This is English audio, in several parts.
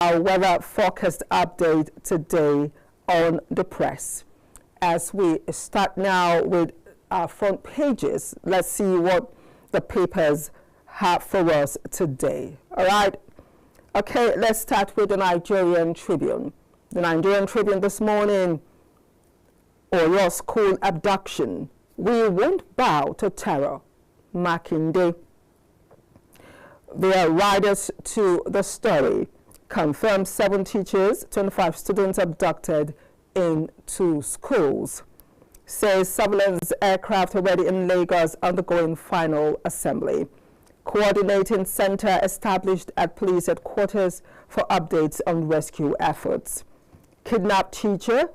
our weather forecast update today on the press. As we start now with our front pages, let's see what the papers have for us today. All right. Okay, let's start with the Nigerian Tribune. The Nigerian Tribune this morning, Oyo School abduction. We won't bow to terror. Makinde. They are riders to the story. Confirmed 7 teachers, 25 students abducted in 2 schools. Says surveillance aircraft already in Lagos undergoing final assembly. Coordinating center established at police headquarters for updates on rescue efforts. Kidnapped teacher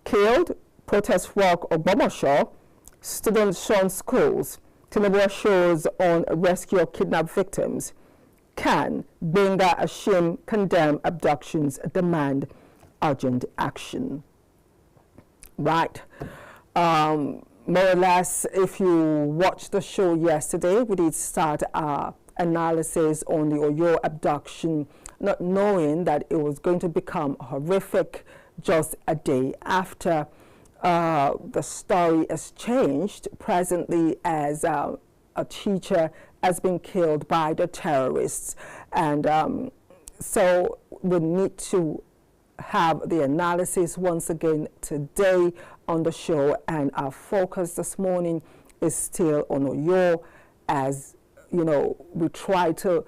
killed, protest walk Ogbomosho. Students shun schools. Tinubu shows on rescue of kidnapped victims. Can Benga Ashim condemn abductions, demand urgent action? Right. More or less, if you watched the show yesterday, we did start our analysis on the Oyo abduction, not knowing that it was going to become horrific just a day after. The story has changed presently as a teacher has been killed by the terrorists. And so we need to have the analysis once again today on the show. And our focus this morning is still on Oyo, as, you know, we try to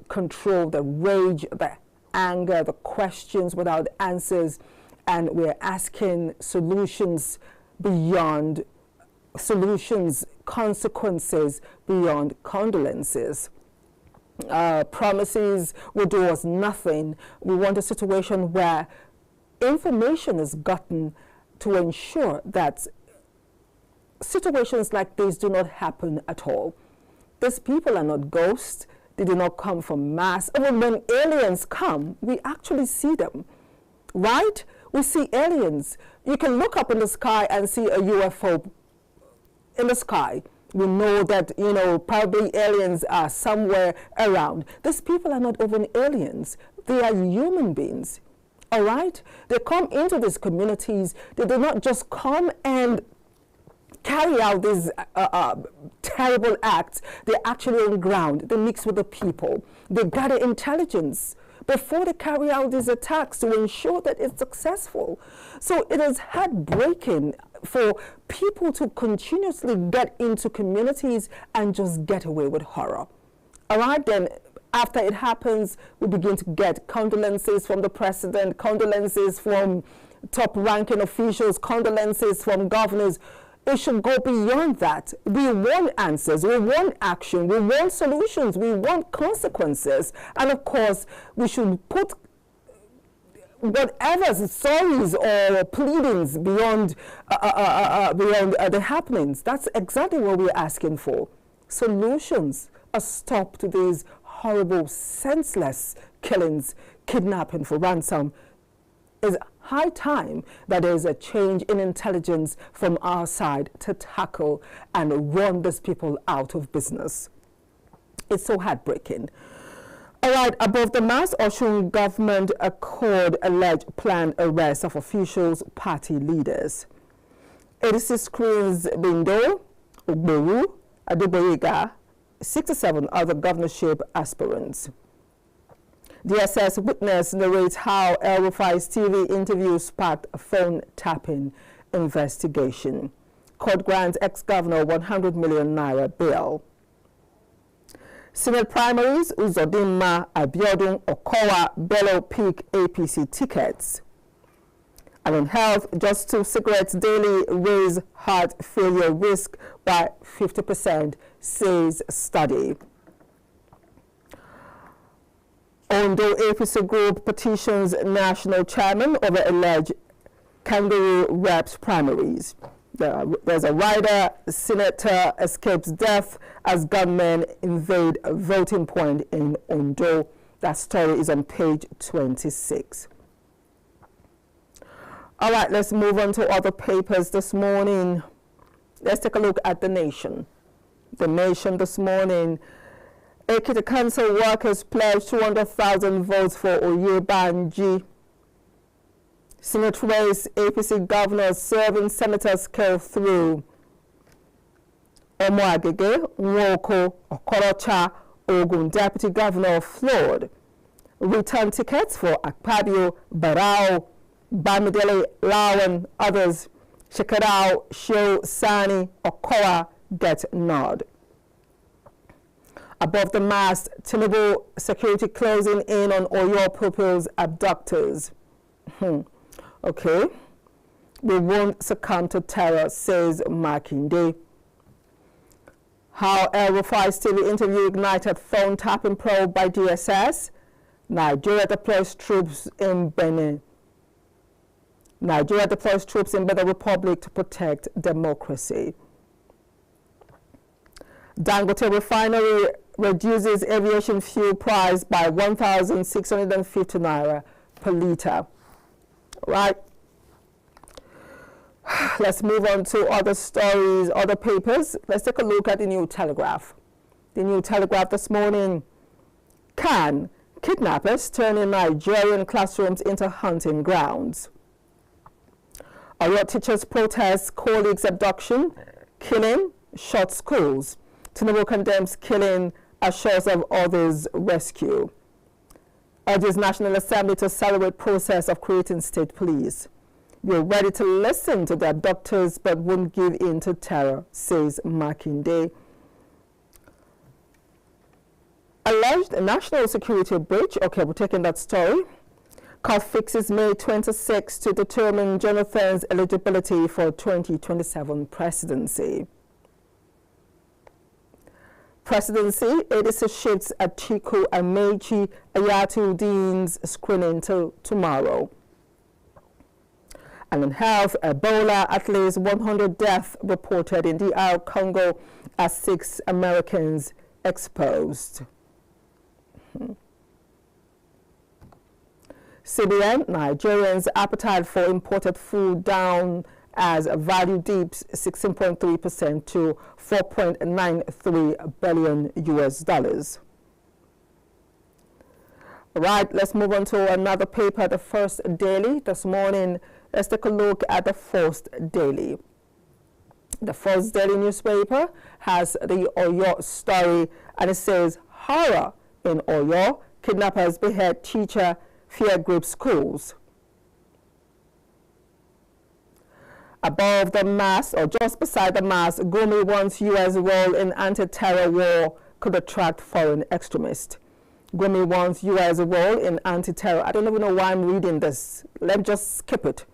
control the rage, the anger, the questions without answers. And we're asking solutions beyond solutions, consequences beyond condolences. Promises will do us nothing. We want a situation where information is gotten to ensure that situations like this do not happen at all. These people are not ghosts. They do not come from Mars. Even when aliens come, we actually see them, right? We see aliens. You can look up in the sky and see a UFO in the sky. We know that, you know, probably aliens are somewhere around. These people are not even aliens. They are human beings, all right? They come into these communities. They do not just come and carry out these terrible acts. They're actually on the ground. They mix with the people. They gather intelligence before they carry out these attacks to ensure that it's successful. So it is heartbreaking for people to continuously get into communities and just get away with horror. All right, then after it happens, we begin to get condolences from the president, condolences from top-ranking officials, condolences from governors. It should go beyond that. We want answers, we want action, we want solutions, we want consequences. And of course, we should put whatever stories or pleadings beyond the happenings. That's exactly what we're asking for. Solutions, a stop to these horrible, senseless killings, kidnapping for ransom. It's high time that there is a change in intelligence from our side to tackle and run these people out of business. It's so heartbreaking. All right, above the mass, Osun government accord alleged planned arrest of officials, party leaders. 86 screens Bindo, Ogberu, Adeboyega, 67 other governorship aspirants. DSS witness narrates how El Rufai's TV interview sparked a phone tapping investigation. Court grants ex-governor 100 million naira bail. Senate primaries, Uzodinma, Abiodun, Okowa, Bello pick APC tickets. And on health, just 2 cigarettes daily raise heart failure risk by 50%, says study. Ondo APC group petitions national chairman over alleged kangaroo reps primaries. There's a rider, senator escapes death as gunmen invade a voting point in Ondo. That story is on page 26. All right, let's move on to other papers this morning. Let's take a look at The Nation. The Nation this morning, Ekiti Council workers pledged 200,000 votes for Oyebanji. Senate race, APC governors serving senators scale through. Omoagege, Nwoko, Okorocha, Ogun deputy governor floored. Return tickets for Akpabio, Barao, Bamidele, Lawan, others. Shekarao, Sheo, Sani, Okowa get nod. Above the mast, Tinubu security closing in on Oyo pupils abductors. Okay. We won't succumb to terror, says Makinde. How El-Rufai's TV interview ignited phone tapping probe by DSS. Nigeria deploys troops in Benin. Nigeria deploys troops in Benin Republic to protect democracy. Dangote Refinery reduces aviation fuel price by 1,650 naira per litre. Right. Let's move on to other stories, other papers. Let's take a look at the New Telegraph. The New Telegraph this morning. Can kidnappers turning Nigerian classrooms into hunting grounds? Oyo teachers protest colleagues' abduction, killing, shot schools. Tinubu condemns killing, assures of others' rescue. Urges National Assembly to celebrate process of creating state police. We're ready to listen to the abductors but won't give in to terror, says Makinde. Alleged national security breach. Okay, we're taking that story. Court fixes May 26 to determine Jonathan's eligibility for 2027 presidency. Presidency, ADC shifts Atiku Amechi Tajuddeen's screening till tomorrow. And in health, Ebola, at least 100 deaths reported in DR Congo as 6 Americans exposed. CBN, Nigerians' appetite for imported food down as value dips 16.3% to $4.93 billion US. Right, let's move on to another paper, the First Daily. This morning, let's take a look at the First Daily. The First Daily newspaper has the Oyo story, and it says, horror in Oyo, kidnappers behead teacher, fear group schools. Above the mast, or just beside the mast, Gumi wants U.S. role in anti-terror war could attract foreign extremists. Gumi wants U.S. role in anti-terror. I don't even know why I'm reading this. Let me just skip it.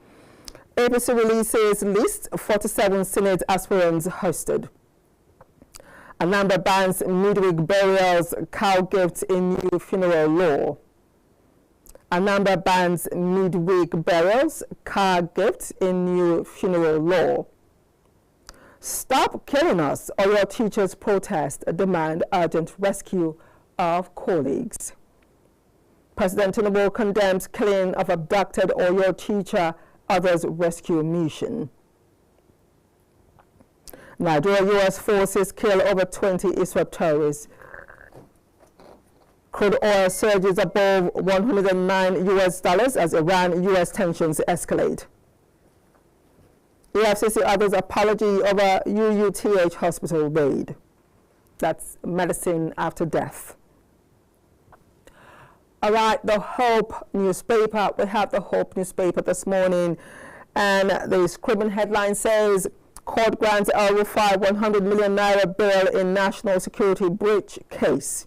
ABC releases list 47 Senate aspirants hosted. Anambra bans midweek burials, cow gifts in new funeral law. Anambra bans midweek burials, car gifts in new funeral law. Stop killing us, Oyo teachers protest, demand urgent rescue of colleagues. President Tinubu condemns killing of abducted Oyo teacher, others rescue mission. Nigeria-U.S. forces kill over 20 ISWAP terrorists. Crude oil surges above $109 US as Iran-U.S. tensions escalate. EFCC others apology over UUTH hospital raid. That's medicine after death. All right, the Hope newspaper. We have the Hope newspaper this morning, and the scribbling headline says, court grants El-Rufai 100 million naira bail in national security breach case.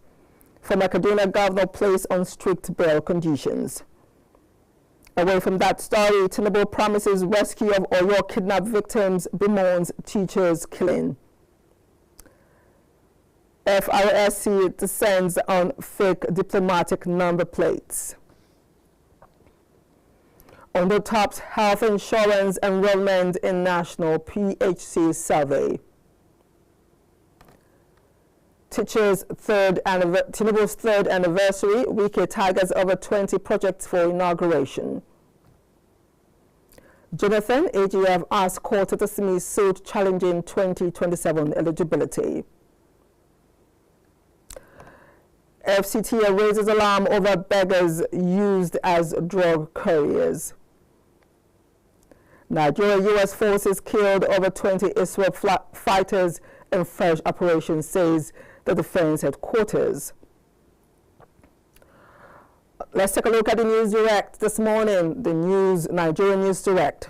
Former Kaduna governor placed on strict bail conditions. Away from that story, Tinubu promises rescue of Oyo kidnap victims, bemoans teachers' killing. FRSC descends on fake diplomatic number plates. Ondo tops health insurance enrollment in national PHC survey. Tinubu's third anniversary, Wike targets over 20 projects for inauguration. Jonathan, AGF asks court to dismiss suit challenging 2027 eligibility. FCT raises alarm over beggars used as drug couriers. Nigeria-US forces killed over 20 ISWAP fighters in fresh operation, says the defense headquarters. Let's take a look at the News Direct this morning. The Nigerian News Direct.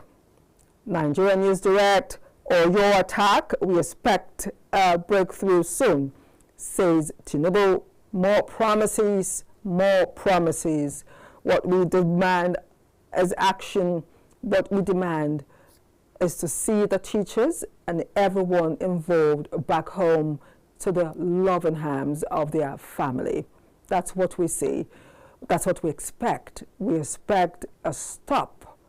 Nigerian News Direct, Oyo attack, we expect a breakthrough soon, says Tinubu. More promises, more promises. What we demand is action. What we demand is to see the teachers and everyone involved back home to the loving arms of their family. That's what we see. That's what we expect. We expect a stop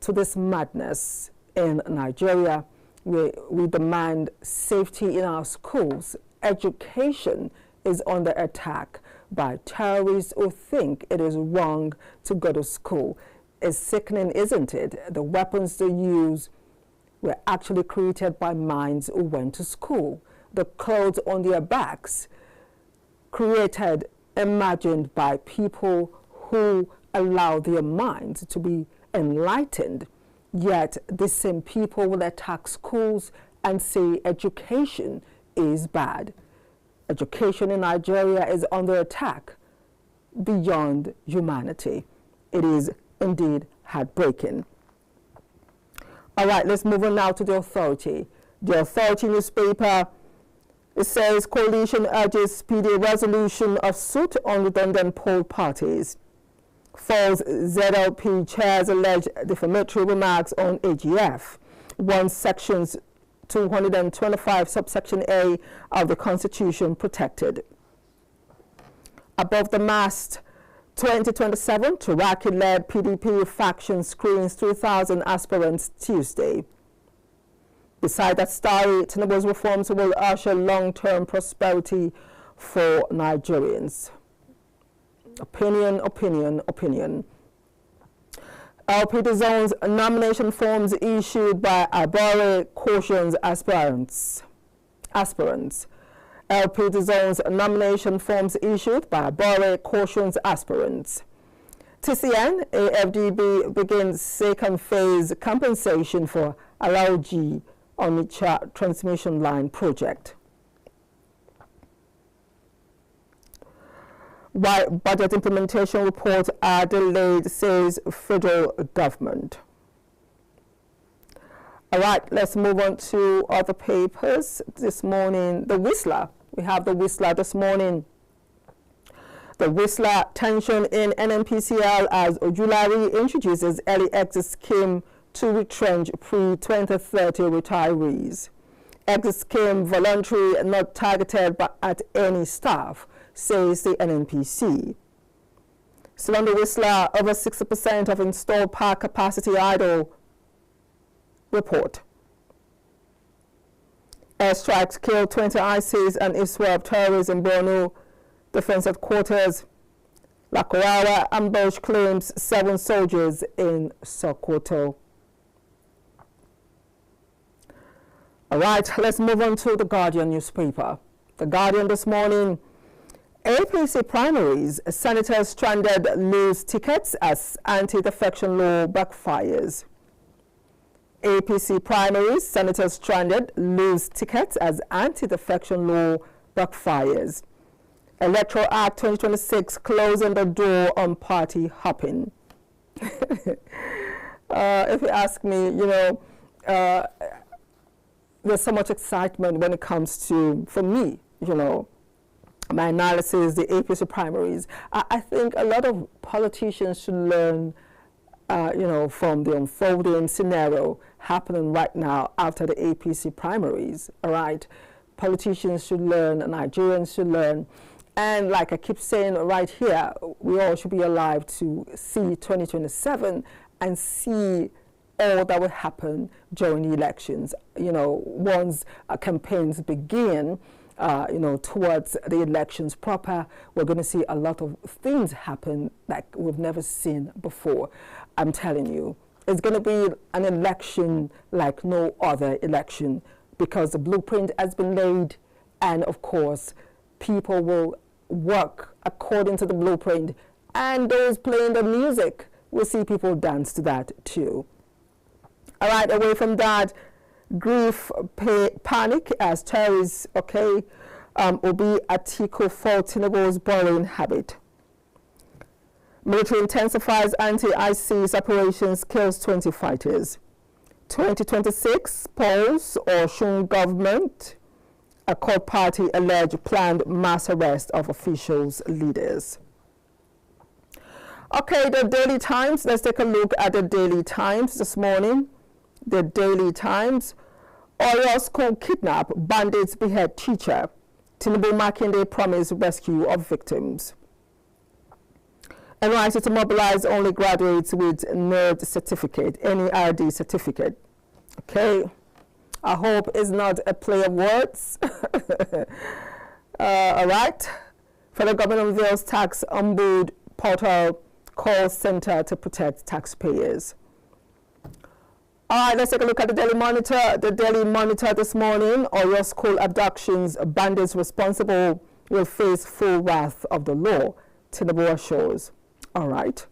to this madness in Nigeria. We demand safety in our schools. Education is under attack by terrorists who think it is wrong to go to school. It's sickening, isn't it? The weapons they use were actually created by minds who went to school. The clothes on their backs created, imagined by people who allow their minds to be enlightened. Yet the same people will attack schools and say education is bad. Education in Nigeria is under attack beyond humanity. It is indeed heartbreaking. All right, let's move on now to the Authority. The Authority newspaper, it says coalition urges speedy resolution of suit on redundant poll parties. Falls ZLP chairs alleged defamatory remarks on AGF. One sections 225 subsection A of the Constitution protected. Above the mast, 2027, Turaki-led PDP faction screens 3,000 aspirants Tuesday. Beside that story, Tinubu's reforms will usher long-term prosperity for Nigerians. Opinion, opinion, opinion. LP zones nomination forms issued by Abore cautions aspirants. LP zones nomination forms issued by Abore cautions aspirants. TCN, AFDB begins second phase compensation for Alaoji Onitsha transmission line project. Why budget implementation reports are delayed, says federal government. All right, let's move on to other papers this morning. The Whistler, we have the Whistler this morning. The Whistler tension in NNPCL as Ojulari introduces early exit scheme to retrench pre-2030 retirees. Exit scheme voluntary, not targeted at any staff, says the NNPC. Still on the Whistler, over 60% of installed park capacity idle, report. Airstrikes killed 20 ISIS and ISWAP terrorists in Borno. Defense headquarters. Lakorawa ambush claims 7 soldiers in Sokoto. All right, let's move on to the Guardian newspaper. The Guardian this morning. APC primaries, senators stranded lose tickets as anti-defection law backfires. APC primaries, senators stranded lose tickets as anti-defection law backfires. Electoral Act 2026 closing the door on party hopping. If you ask me, there's so much excitement when it comes to, for me, my analysis, the APC primaries. I think a lot of politicians should learn, from the unfolding scenario happening right now after the APC primaries, all right? Politicians should learn, Nigerians should learn. And like I keep saying right here, we all should be alive to see 2027 and see all that will happen during the elections. Once campaigns begin, towards the elections proper, we're going to see a lot of things happen like we've never seen before. I'm telling you, it's going to be an election like no other election because the blueprint has been laid, and of course, people will work according to the blueprint, and those playing the music, we'll see people dance to that too. All right, away from that, grief, panic as terrorists, okay, Obi Atiku for Tinubu's borrowing habit. Military intensifies anti-ISIS operations, kills 20 fighters. 2026 polls, Osun government, a court party alleged planned mass arrest of officials, leaders. Okay, the Daily Times, let's take a look at the Daily Times this morning. The Daily Times, Oyo School Kidnap, bandits behead teacher. Tinubu Makinde promised rescue of victims. NYC to mobilize only graduates with NERD certificate, NERD certificate. Okay, I hope it's not a play of words. All right. Federal government unveils tax ombud portal call center to protect taxpayers. All right, let's take a look at the Daily Monitor. The Daily Monitor this morning, Oyo School abductions, bandits responsible will face full wrath of the law, Tinubu assures. All right.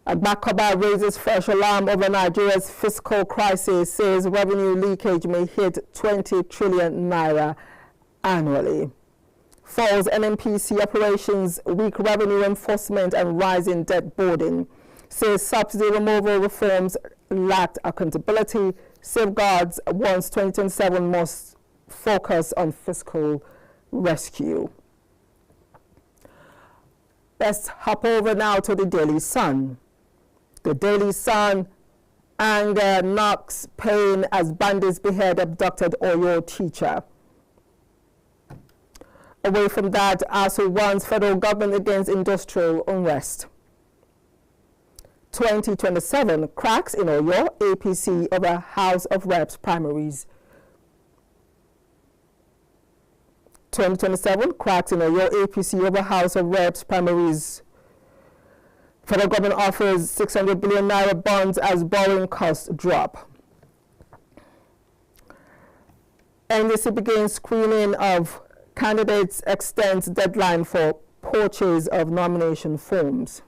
Agbakoba raises fresh alarm over Nigeria's fiscal crisis, says revenue leakage may hit 20 trillion naira annually. Falls NNPC operations, weak revenue enforcement and rising debt burden, says subsidy removal reforms lacked accountability, safeguards once 2027 must focus on fiscal rescue. Let's hop over now to the Daily Sun. The Daily Sun, anger, knocks, pain as bandits behead abducted Oyo teacher. Away from that, ASU warns federal government against industrial unrest. 2027, cracks in Oyo, APC over House of Reps primaries. 2027, cracks in Oyo, APC over House of Reps primaries. Federal government offers 600 billion naira bonds as borrowing costs drop. NDC begins screening of candidates, extends deadline for purchase of nomination forms.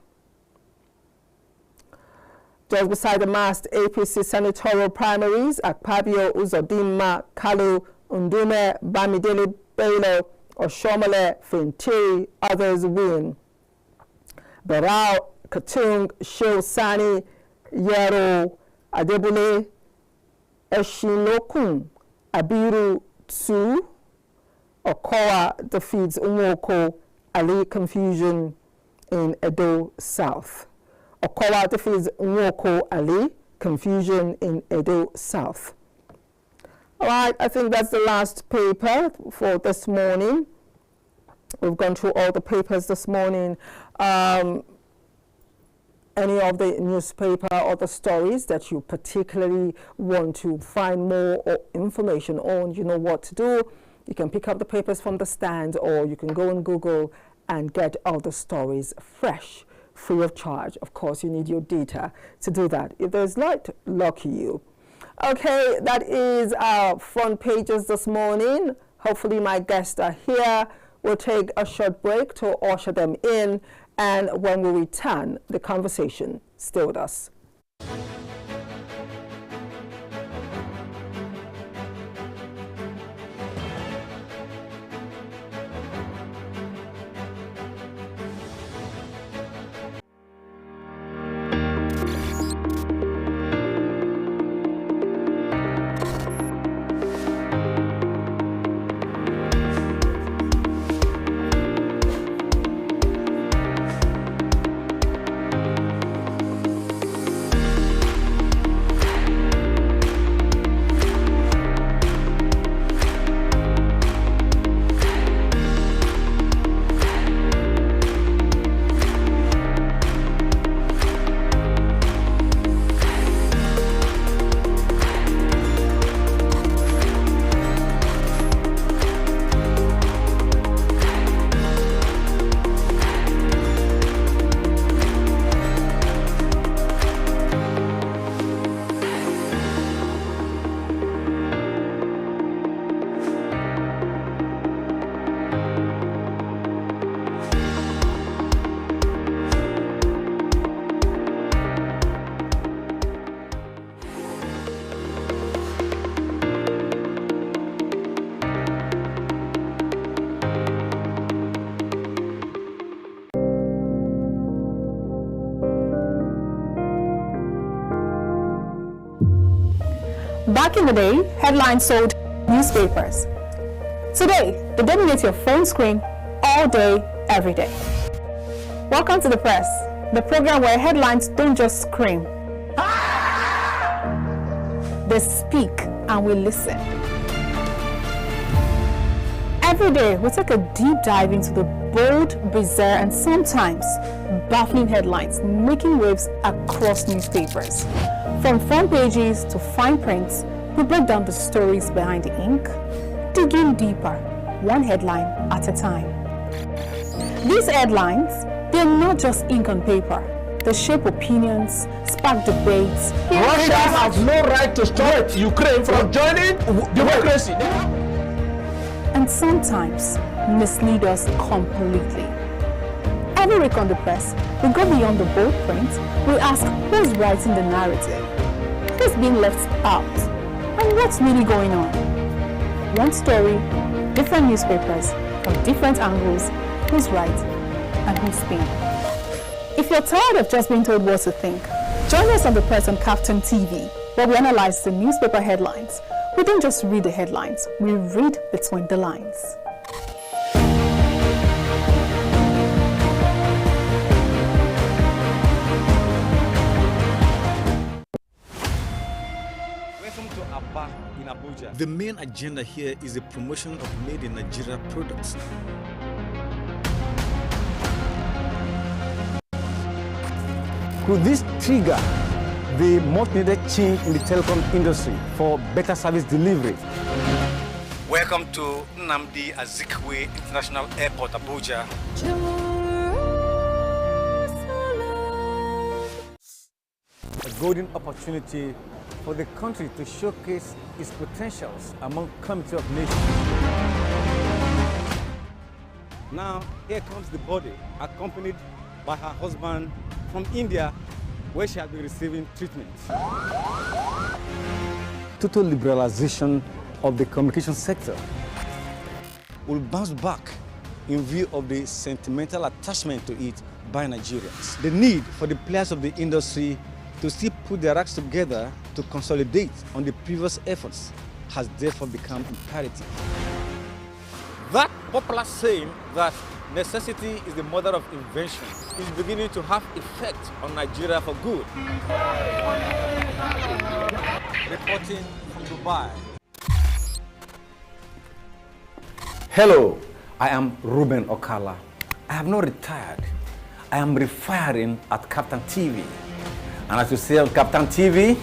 Just beside the masked APC senatorial primaries, Akpabio, Uzodinma, Kalu, Undume, Bamidele, Bello, Oshomole, Fintiri, others win. Barao, Katung, Shil Sani, Yero, Adebule, Eshinokun, Abiru, Tsu, Okowa defeats Umwoko, Ali confusion in Edo South. Okowa defeats Umwoko, Ali confusion in Edo South. All right, I think that's the last paper for this morning. We've gone through all the papers this morning. Any of the newspaper or the stories that you particularly want to find more information on, you know what to do. You can pick up the papers from the stand, or you can go on Google and get all the stories fresh, free of charge. Of course, you need your data to do that. If there's not, lucky you. Okay, that is our front pages this morning. Hopefully my guests are here. We'll take a short break to usher them in, and when we return, the conversation. Stay with us. Back in the day, headlines sold newspapers. Today, they dominate your phone screen all day, every day. Welcome to The Press, the program where headlines don't just scream. They speak and we listen. Every day, we take a deep dive into the bold, bizarre, and sometimes baffling headlines making waves across newspapers. From front pages to fine prints, we break down the stories behind the ink, digging deeper, one headline at a time. These headlines, they're not just ink on paper. They shape opinions, spark debates. Russia has no right to stop Ukraine from joining democracy. And sometimes mislead us completely. Every week on The Press, we go beyond the bold print. We ask who's writing the narrative, who's being left out, and what's really going on. One story, different newspapers, from different angles, who's right and who's spin. If you're tired of just being told what to think, join us on The Press on Kaftan TV, where we analyze the newspaper headlines. We don't just read the headlines, we read between the lines. Welcome to Abba in Abuja. The main agenda here is the promotion of made in Nigeria products. Could this trigger the much needed change in the telecom industry for better service delivery? Welcome to Nnamdi Azikiwe International Airport, Abuja. A golden opportunity for the country to showcase its potentials among community of nations. Now, here comes the body, accompanied by her husband from India, where she has been receiving treatment. Total liberalization of the communication sector Will bounce back in view of the sentimental attachment to it by Nigerians. The need for the players of the industry to still put their acts together to consolidate on the previous efforts has therefore become imperative. That popular saying that necessity is the mother of invention is beginning to have effect on Nigeria for good. Reporting from Dubai. Hello, I am Ruben Okala. I have not retired. I am refiring at Kaftan TV. And as you say on Kaftan TV,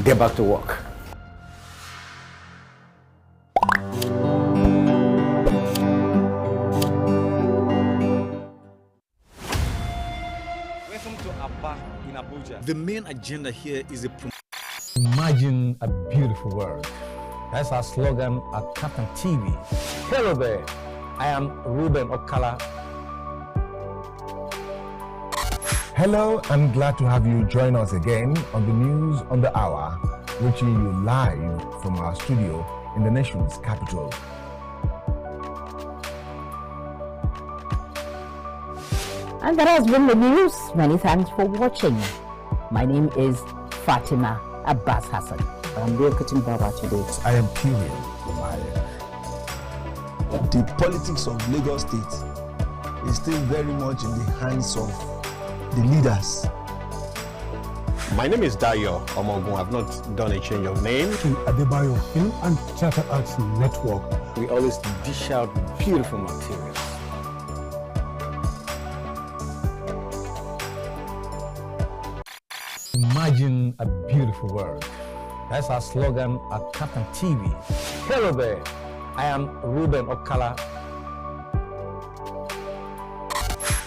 get back to work. Welcome to Abba in Abuja. The main agenda here is the Imagine a beautiful world. That's our slogan at Kaftan TV. Hello there, I am Ruben Okala. Hello, I'm glad to have you join us again on the news on the hour, reaching you live from our studio in the nation's capital. And that has been the news. Many thanks for watching. My name is Fatima Abbas Hassan. I'm Kutting Baba today. I am Kirian. The politics of Lagos State is still very much in the hands of the leaders. My name is Dayo Omogun. I've not done a change of name. Adebayo Film and Theatre Arts Network. We always dish out beautiful materials. Imagine a beautiful world. That's our slogan at Kaftan TV. Hello there, I am Ruben Okala.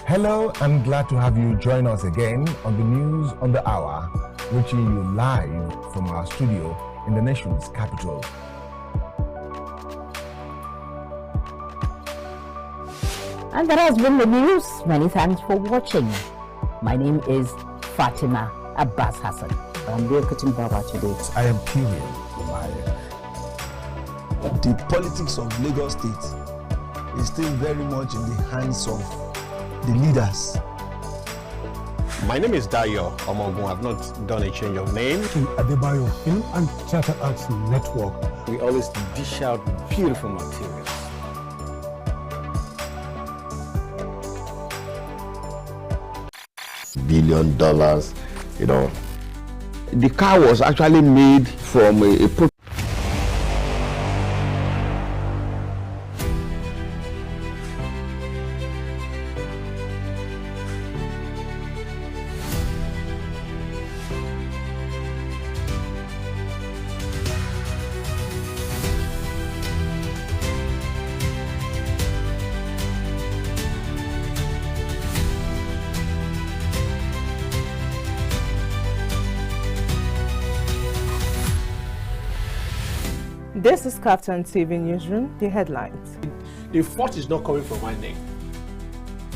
Hello, I'm glad to have you join us again on the news on the hour, reaching you live from our studio in the nation's capital. And that has been the news. Many thanks for watching. My name is Fatima Abbas Hassan. I'm Kutting Baba today. I am Kirian. The politics of Lagos State is still very much in the hands of the leaders. My name is Dayo Omogun. I've not done a change of name. To Adebayo Film and Theatre Arts Network. We always dish out beautiful materials. $1 billion, you know. The car was actually made from a This is Kaftan TV Newsroom, the headlines. The fault is not coming from my neck.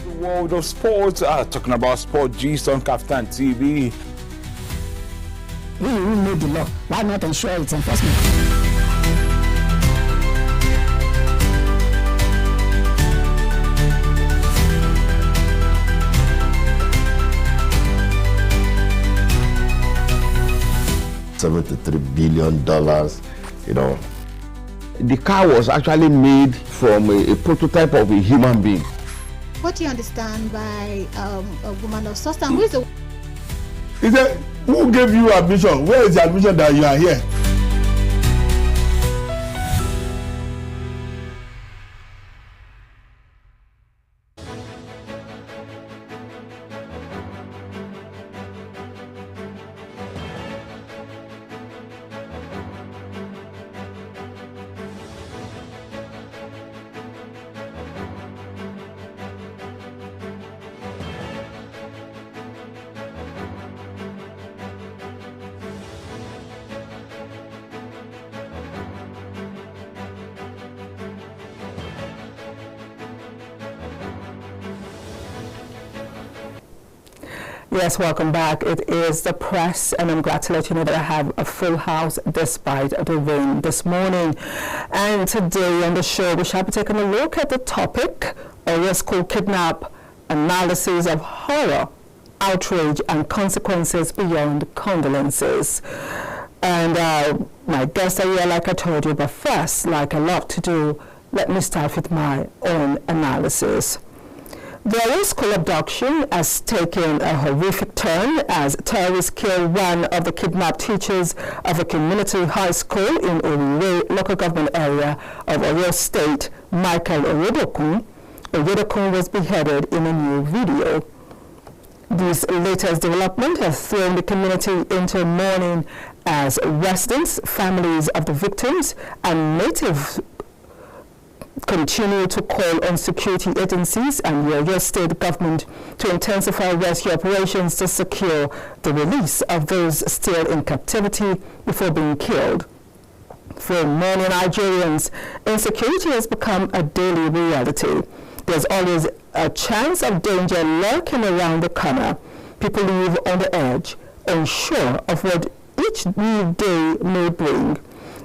The world of sports, talking about sport gist on Kaftan TV. We will know the law. Why not ensure its enforcement? $73 billion, you know. The car was actually made from a prototype of a human being. What do you understand by a woman of substance? Who is the... Is it, who gave you admission? Where is the admission that you are here? Yes, welcome back. It is the press, and I'm glad to let you know that I have a full house despite the rain this morning. And today on the show, we shall be taking a look at the topic, Oyo School Kidnap, analysis of horror, outrage, and consequences beyond condolences. And my guests are here, like I told you, but first, like I love to do, let me start with my own analysis. The Oyo School abduction has taken a horrific turn as terrorists killed one of the kidnapped teachers of a community high school in Anire local government area of Oyo State, Michael Oyedokun. Oyedokun was beheaded in a new video. This latest development has thrown the community into mourning as residents, families of the victims, and natives continue to call on security agencies and the Oyo State government to intensify rescue operations to secure the release of those still in captivity before being killed. For many Nigerians, insecurity has become a daily reality. There's always a chance of danger lurking around the corner. People live on the edge, unsure of what each new day may bring.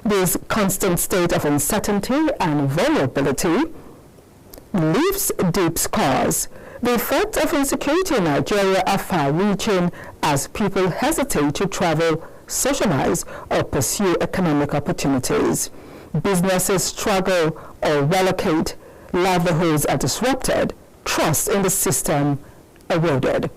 This constant state of uncertainty and vulnerability leaves deep scars. The effects of insecurity in Nigeria are far-reaching as people hesitate to travel, socialize, or pursue economic opportunities. Businesses struggle or relocate, livelihoods are disrupted, trust in the system eroded.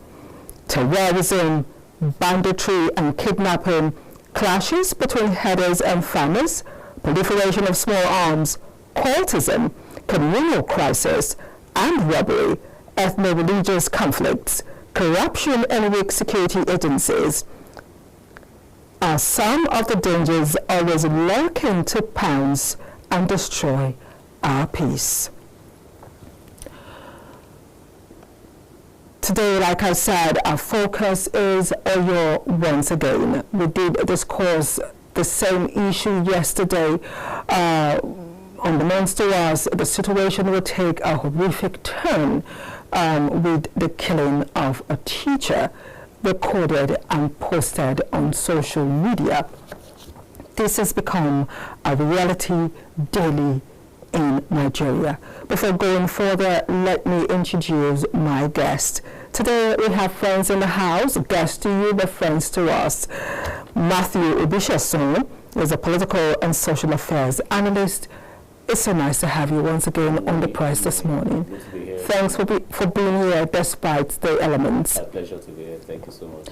Terrorism, banditry, and kidnapping, clashes between herders and farmers, proliferation of small arms, cultism, communal crisis, and robbery, ethno-religious conflicts, corruption, and weak security agencies are some of the dangers always lurking to pounce and destroy our peace. Today, like I said, our focus is Oyo once again. We did discuss the same issue yesterday. Unbeknownst to us, the situation will take a horrific turn with the killing of a teacher recorded and posted on social media. This has become a reality daily in Nigeria. Before going further, let me introduce my guest. Today we have friends in the house, guests to you, but friends to us. Matthew Obisesan is a political and social affairs analyst. It's so nice to have you once again on the press this morning. Good to be here. Thanks for being here despite the elements. A pleasure to be here. Thank you so much.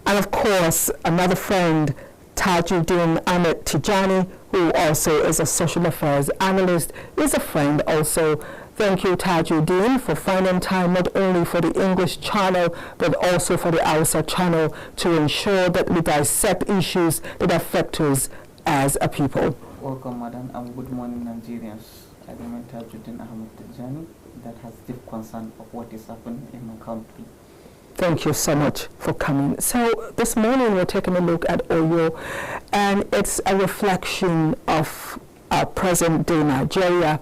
And of course, another friend, Tajuddeen Ahmad Tijjani, who also is a social affairs analyst, is a friend also. Thank you, Tajuddeen, for finding time not only for the English channel, but also for the Hausa channel to ensure that we dissect issues that affect us as a people. Welcome, madam, and good morning, Nigerians. I am Tajuddeen Ahmad Tijjani that has deep concern of what is happening in my country. Thank you so much for coming. So this morning we're taking a look at Oyo, and it's a reflection of our present day Nigeria,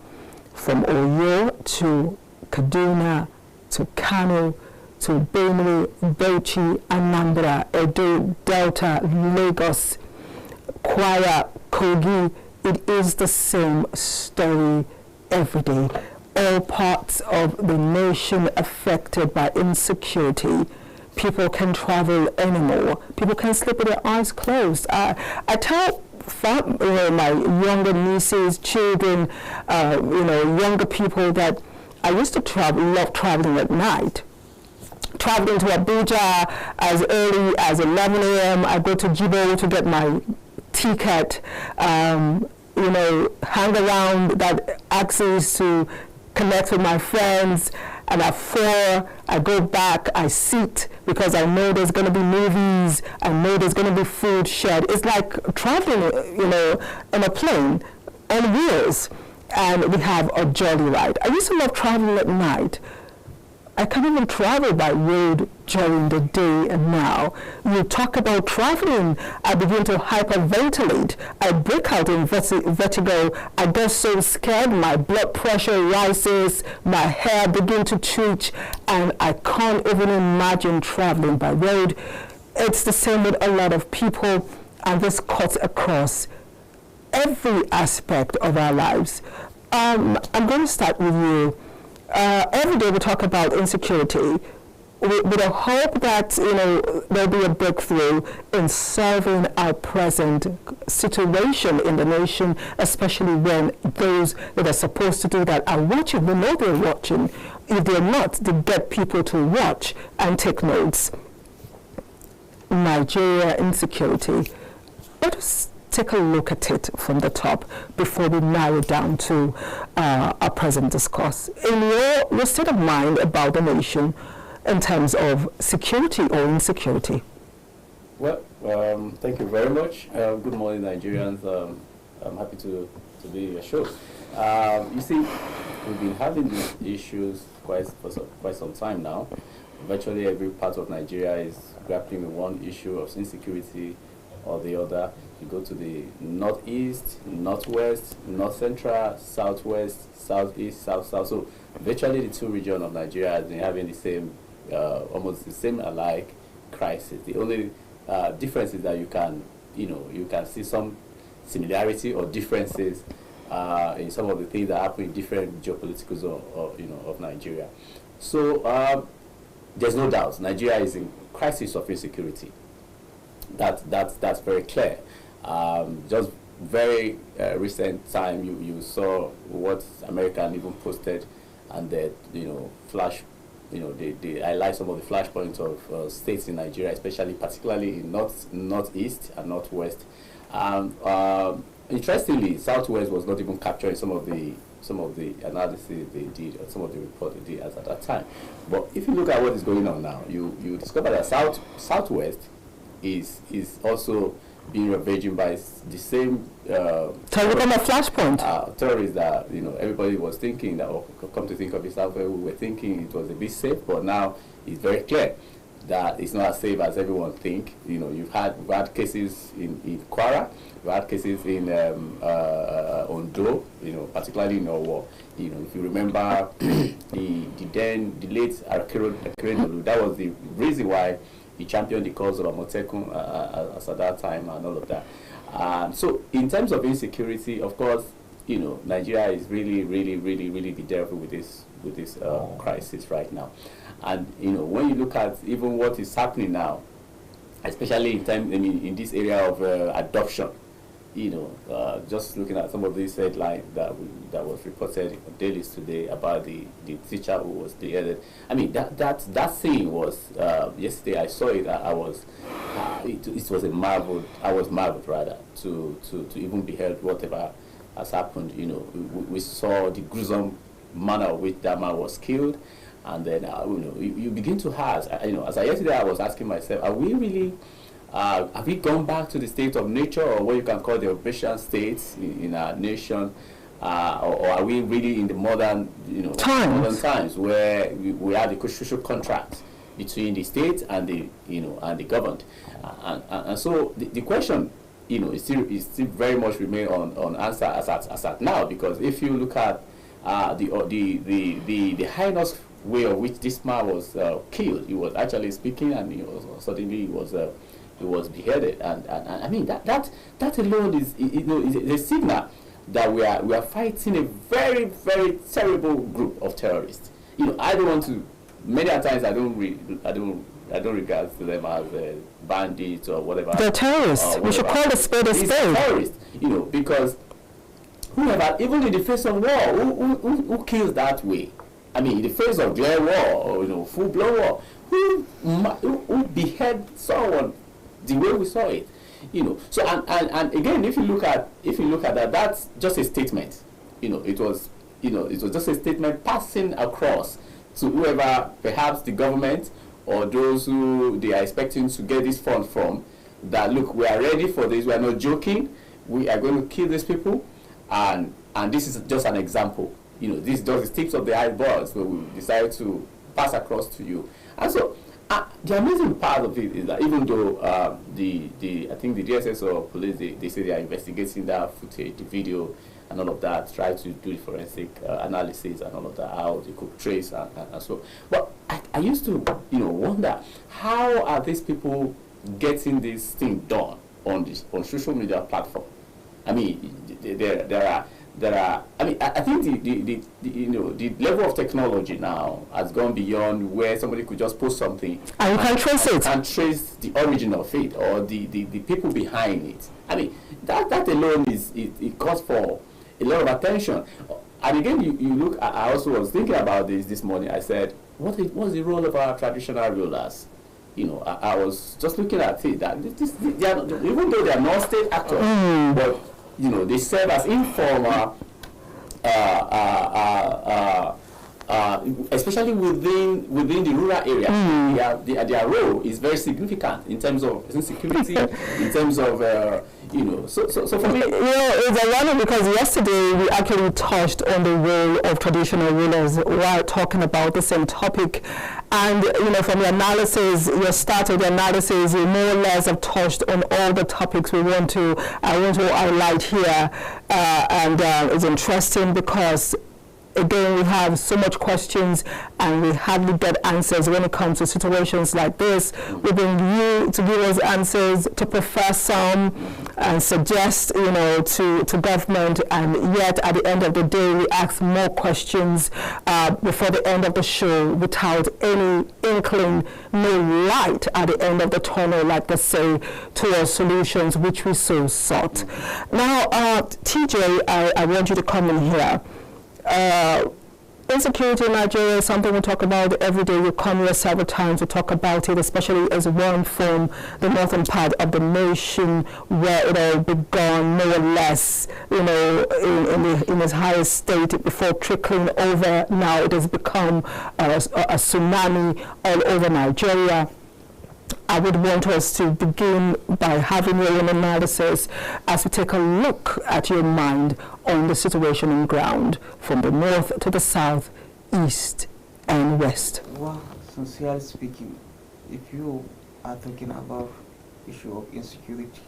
from Oyo to Kaduna to Kano to Benue, Bauchi, Anambra, Edo, Delta, Lagos, Kwara, Kogi. It is the same story every day. All parts of the nation affected by insecurity. People can travel anymore. People can sleep with their eyes closed. I tell my younger nieces, children, younger people that I used to love traveling at night. Traveling to Abuja as early as 11 a.m. I go to Jibo to get my ticket, hang around that axis to connect with my friends, and at 4 I go back, I sit because I know there's going to be movies, I know there's going to be food shared. It's like traveling, in a plane on wheels, and we have a jolly ride. I used to love traveling at night. I can't even travel by road during the day, and now you talk about traveling, I begin to hyperventilate. I break out in vertigo. I get so scared, my blood pressure rises, my hair begins to twitch, and I can't even imagine traveling by road. It's the same with a lot of people, and this cuts across every aspect of our lives. I'm going to start with you. Every day we talk about insecurity with a hope that there'll be a breakthrough in solving our present situation in the nation, especially when those that are supposed to do that are watching. We know they're watching. If they're not, they get people to watch and take notes. Nigeria insecurity. Let us take a look at it from the top before we narrow down to our present discourse. In your state of mind about the nation in terms of security or insecurity? Well, thank you very much. Good morning, Nigerians. I'm happy to be in your show. You see, we've been having these issues for quite some time now. Virtually every part of Nigeria is grappling with one issue of insecurity or the other. You go to the northeast, northwest, north central, southwest, southeast, south. So virtually the two regions of Nigeria have been having the same, almost the same alike crisis. The only difference is that you can see some similarity or differences in some of the things that happen in different geopolitical zones of Nigeria. So there's no doubt Nigeria is in crisis of insecurity. That's very clear. Just very recent time, you saw what America even posted, and that flash, they highlight some of the flashpoints of states in Nigeria, particularly in northeast and northwest. Interestingly, southwest was not even capturing some of the analysis they did, or some of the report they did at that time. But if you look at what is going on now, you discover that southwest is also being ravaged by the same flashpoint terrorists that everybody was thinking that, or come to think of it, we were thinking it was a bit safe, but now it's very clear that it's not as safe as everyone think. We've had cases in Kwara, we've had cases in Ondo, particularly in Owo. If you remember the late Akeredolu, that was the reason why he championed the cause of Amotekun as at that time and all of that. So in terms of insecurity, of course, Nigeria is really bedeviled with this crisis right now. And when you look at even what is happening now, especially in this area of adoption, just looking at some of these headlines that was reported on dailies today about the teacher who was beheaded. I mean, that scene was yesterday. I saw it. It was a marvel. I was marveled rather to even behold whatever has happened. We saw the gruesome manner in which that man was killed, and then you begin to ask. As yesterday I was asking myself, are we really? Have we gone back to the state of nature, or what you can call the Obisesan states in our nation, or are we really in the modern times where we have the social contract between the state and the governed, and so the question is still very much remain on answer as at now, because if you look at the heinous way of which this man was killed, he was actually speaking, and suddenly he was beheaded, and I mean that alone is a signal that we are fighting a very, very terrible group of terrorists. I don't want to. Many times I don't regard them as bandits or whatever. They're terrorists. We should call the spade a spade. Terrorists, because whoever, even in the face of war, who kills that way? I mean, in the face of glare war or full-blown war, who behead someone the way we saw it, So and again, if you look at that, that's just a statement. It was just a statement passing across to whoever, perhaps the government or those who they are expecting to get this fund from, that look, we are ready for this. We are not joking. We are going to kill these people, and this is just an example. This is just the tips of the iceberg. So we decided to pass across to you, and so. The amazing part of it is that even though I think the DSS or police, they say they are investigating that footage, the video, and all of that, try to do the forensic analysis and all of that, how they could trace and so. But I used to wonder, how are these people getting this thing done on social media platform? I mean, there are. I mean, I think the level of technology now has gone beyond where somebody could just post something and you can trace it and trace the origin of it or the people behind it. I mean, that alone it calls for a lot of attention. And again, you look. I also was thinking about this morning. I said, what's the role of our traditional rulers? I was just looking at it that even though they are non-state actors, but they serve as informal, especially within the rural area. Their role is very significant in terms of security, in terms of So for me, it's ironic because yesterday we actually touched on the role of traditional rulers while talking about the same topic, and from your analysis, your start of the analysis, you more or less have touched on all the topics I want to highlight here, and it's interesting because. Again, we have so much questions and we hardly get answers when it comes to situations like this. We bring you to give us answers, to prefer some and suggest, to government, and yet at the end of the day, we ask more questions before the end of the show without any inkling, no light at the end of the tunnel, like they say, towards solutions which we so sought. Now, TJ, I want you to come in here. Insecurity in Nigeria is something we talk about every day. We come here several times to talk about it, especially as one from the northern part of the nation where it all began more or less, in its highest state before trickling over. Now it has become a tsunami all over Nigeria. I would want us to begin by having your own analysis as we take a look at your mind on the situation on ground from the north to the south, east and west. Well, sincerely speaking, if you are talking about issue of insecurity,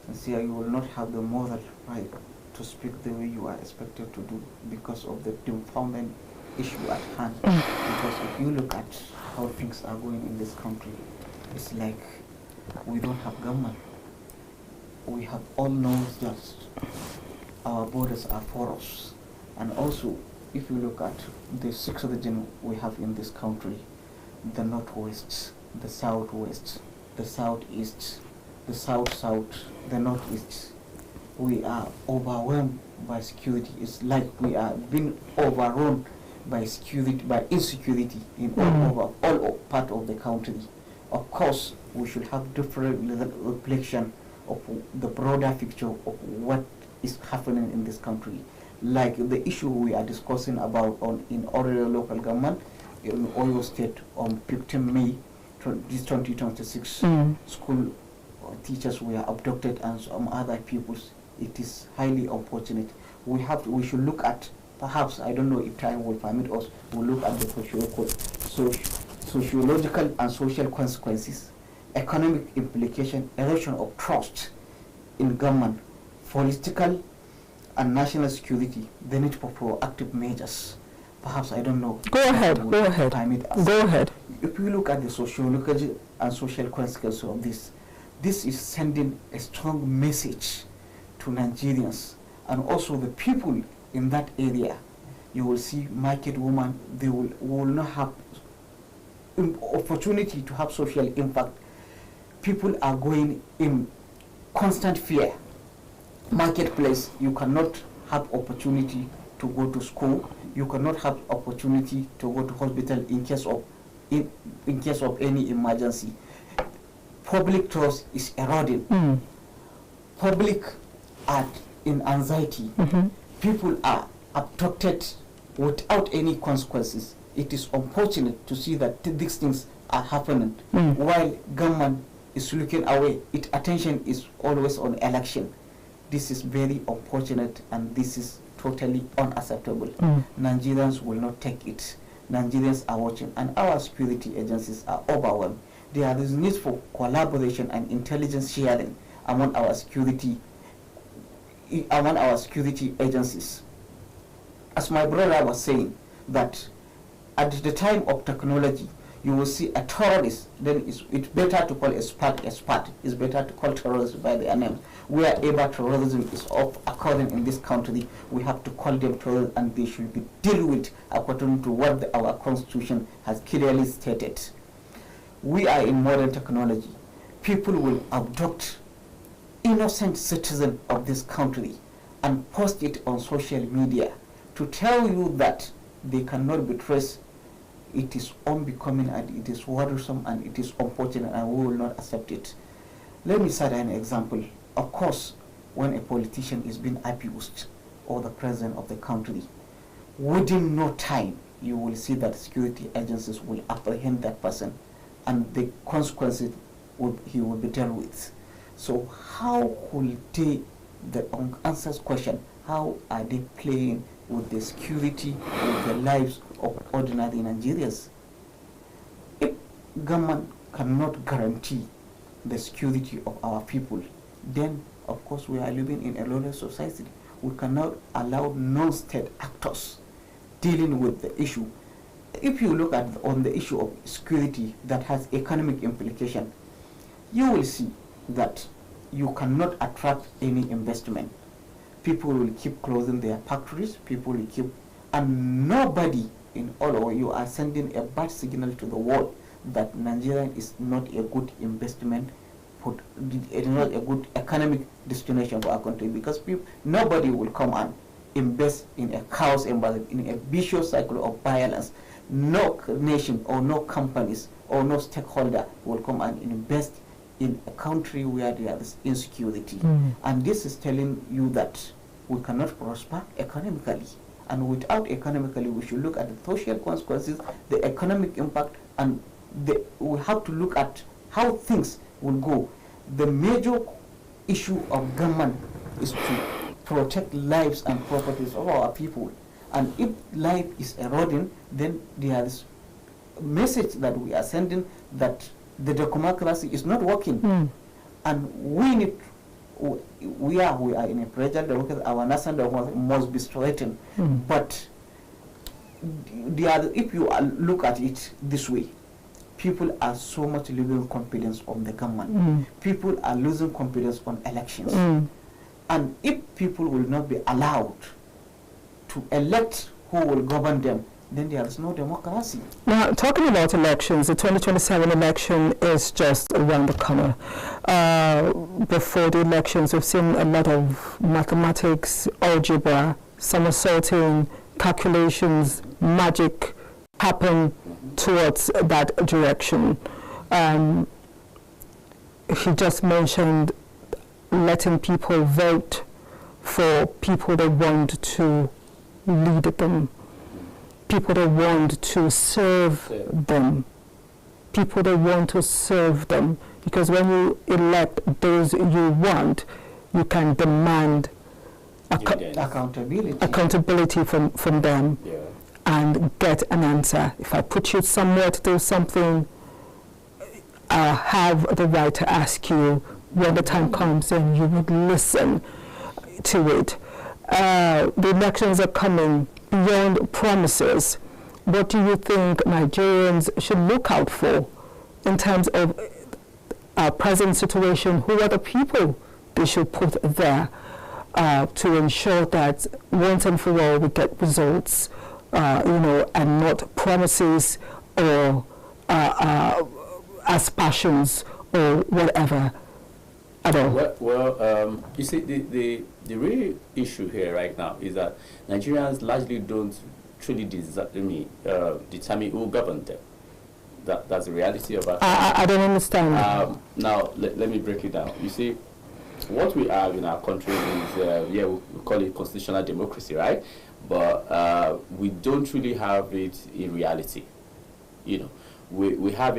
sincerely you will not have the moral right to speak the way you are expected to do because of the dumbfounding issue at hand. Because if you look at how things are going in this country, it's like we don't have government. We have all known that our borders are porous. And also, if you look at the 6 regions we have in this country, the northwest, the southwest, the southeast, the south-south, the northeast, we are overwhelmed by security. It's like we are being overrun by security, by insecurity in all part of the country. Of course, we should have different reflection of the broader picture of what is happening in this country. Like the issue we are discussing about in Oyo local government, in Oyo State on 15 May 2026, school teachers were abducted and some other pupils. It is highly unfortunate. We should look at, perhaps, I don't know if time will permit us, we'll look at the sociological and social consequences, economic implication, erosion of trust in government, political and national security, the need for proactive measures. Perhaps, I don't know. Go ahead. Go ahead. If we look at the sociological and social consequences of this, this is sending a strong message to Nigerians and also the people in that area. You will see market women, they will not have opportunity to have social impact. People are going in constant fear. Marketplace, you cannot have opportunity to go to school. You cannot have opportunity to go to hospital in case of any emergency. Public trust is eroding. Public are in anxiety. People are abducted without any consequences. It is unfortunate to see that these things are happening while government is looking away. Its attention is always on election. This is very unfortunate and this is totally unacceptable. Nigerians will not take it. Nigerians are watching and our security agencies are overwhelmed. There is need for collaboration and intelligence sharing among our security agencies. As my brother was saying, that at the time of technology, you will see a terrorist, then it's better to call a spot. It's better to call terrorists by their names. Wherever terrorism is occurring in this country, we have to call them terrorists and they should be dealt with according to what our constitution has clearly stated. We are in modern technology. People will abduct innocent citizens of this country and post it on social media to tell you that they cannot be traced. It is unbecoming and it is worrisome and it is unfortunate and we will not accept it. Let me cite an example. Of course, when a politician is being abused or the president of the country, within no time you will see that security agencies will apprehend that person and the consequences he will be dealt with. So how could they, the unanswered question, how are they playing with the security of the lives of ordinary Nigerians? If government cannot guarantee the security of our people, then of course we are living in a lawless society. We cannot allow non-state actors dealing with the issue. If you look at on the issue of security that has economic implication, you will see that you cannot attract any investment. People will keep closing their factories, people will keep, and nobody in all over, you are sending a bad signal to the world that Nigeria is not a good investment, it is not a good economic destination for our country, because nobody will come and invest in a chaos environment, in a vicious cycle of violence. No nation or no companies or no stakeholder will come and invest in a country where there is insecurity. And this is telling you that we cannot prosper economically. And without economically, we should look at the social consequences, the economic impact, and we have to look at how things will go. The major issue of government is to protect lives and properties of our people. And if life is eroding, then there is a message that we are sending that the democracy is not working. And we need, we are in a fragile democracy. Our national democracy must be strengthened. But if you look at it this way, people are so much losing confidence on the government. People are losing confidence on elections. And if people will not be allowed to elect who will govern them, then there is no democracy. Now, talking about elections, the 2027 election is just around the corner. Before the elections, we've seen a lot of mathematics, algebra, somersaulting, calculations, magic happen towards that direction. He just mentioned letting people vote for people they want to lead them, people they want to serve them, people they want to serve them. Because when you elect those you want, you can demand accountability from them and get an answer. If I put you somewhere to do something, I have the right to ask you when the time comes, and you would listen to it. The elections are coming. Beyond promises, what do you think Nigerians should look out for in terms of our present situation? Who are the people they should put there to ensure that once and for all we get results, and not promises or aspirations or whatever at all? Well, you see, the real issue here right now is that Nigerians largely don't truly determine who governs them. That's the reality of our country. I don't understand. Now, let me break it down. You see, what we have in our country is, we call it constitutional democracy, right? But we don't really have it in reality. We have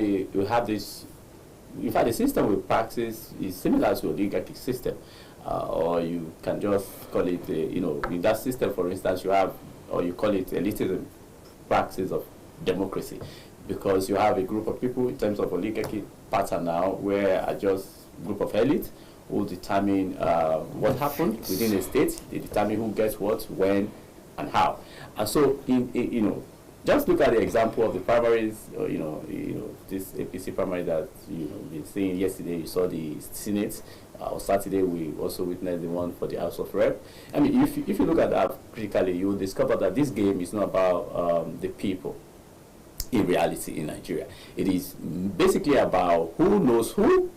this. In fact, the system we practice is similar to a oligarchic system, or you can just call it, in that system, for instance, you have, or you call it elitism practice of democracy, because you have a group of people in terms of oligarchy pattern now, where are just group of elites who determine what happened within a state. They determine who gets what, when, and how. And so, just look at the example of the primaries, this APC primary that you've been seeing yesterday. You saw the Senate. On Saturday, we also witnessed the one for the House of Rep. I mean, if you look at that critically, you will discover that this game is not about the people in reality in Nigeria. It is basically about who knows who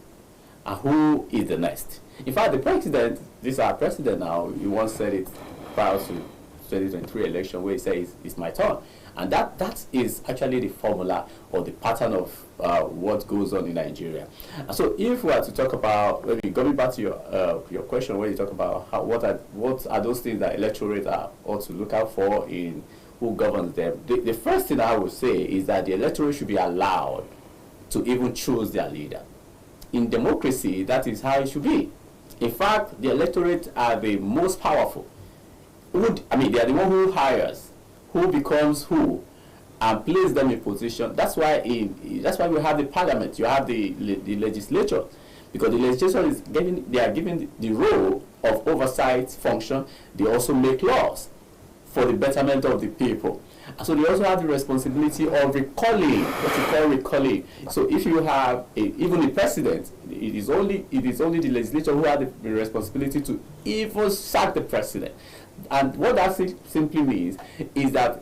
and who is the next. In fact, the president, this is our president now, he once said it prior to 2023 election, where he says, it's my turn. And that is actually the formula or the pattern of what goes on in Nigeria. And so if we are to talk about, maybe going back to your question, where you talk about what are those things that electorate ought to look out for in who governs them, the first thing I would say is that the electorate should be allowed to even choose their leader. In democracy, that is how it should be. In fact, the electorate are the most powerful. They are the one who hires, who becomes who, and place them in position. That's why we have the parliament. You have the legislature, because the legislature is given the role of oversight function. They also make laws for the betterment of the people. And so they also have the responsibility of recalling, what you call recalling. So if you have even the president, it is only the legislature who has the responsibility to even sack the president. And what that simply means is that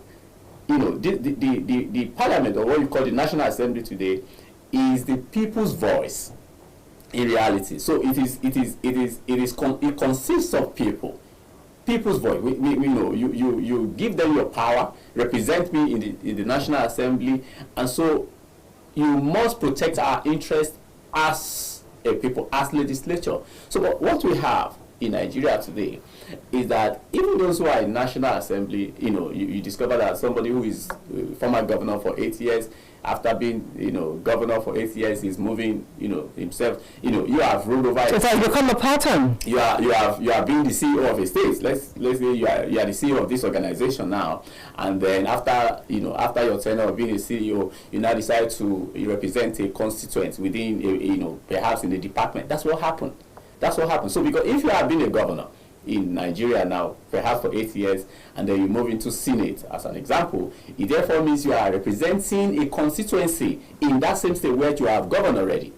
the parliament, or what you call the National Assembly today, is the people's voice in reality. So it consists of people. People's voice. We know you give them your power, represent me in the National Assembly, and so you must protect our interests as a people, as legislature. So what we have in Nigeria today is that even those who are in National Assembly, you discover that somebody who is former governor for 8 years, after being, governor for 8 years, is moving, himself. You have ruled over. It has become a pattern. You are being the CEO of a state. Let's say you are the CEO of this organization now, and then after your tenure of being a CEO, you now decide to represent a constituent within perhaps in the department. That's what happened. So because if you have been a governor in Nigeria now, perhaps for 8 years, and then you move into Senate, as an example, it therefore means you are representing a constituency in that same state where you have governed already.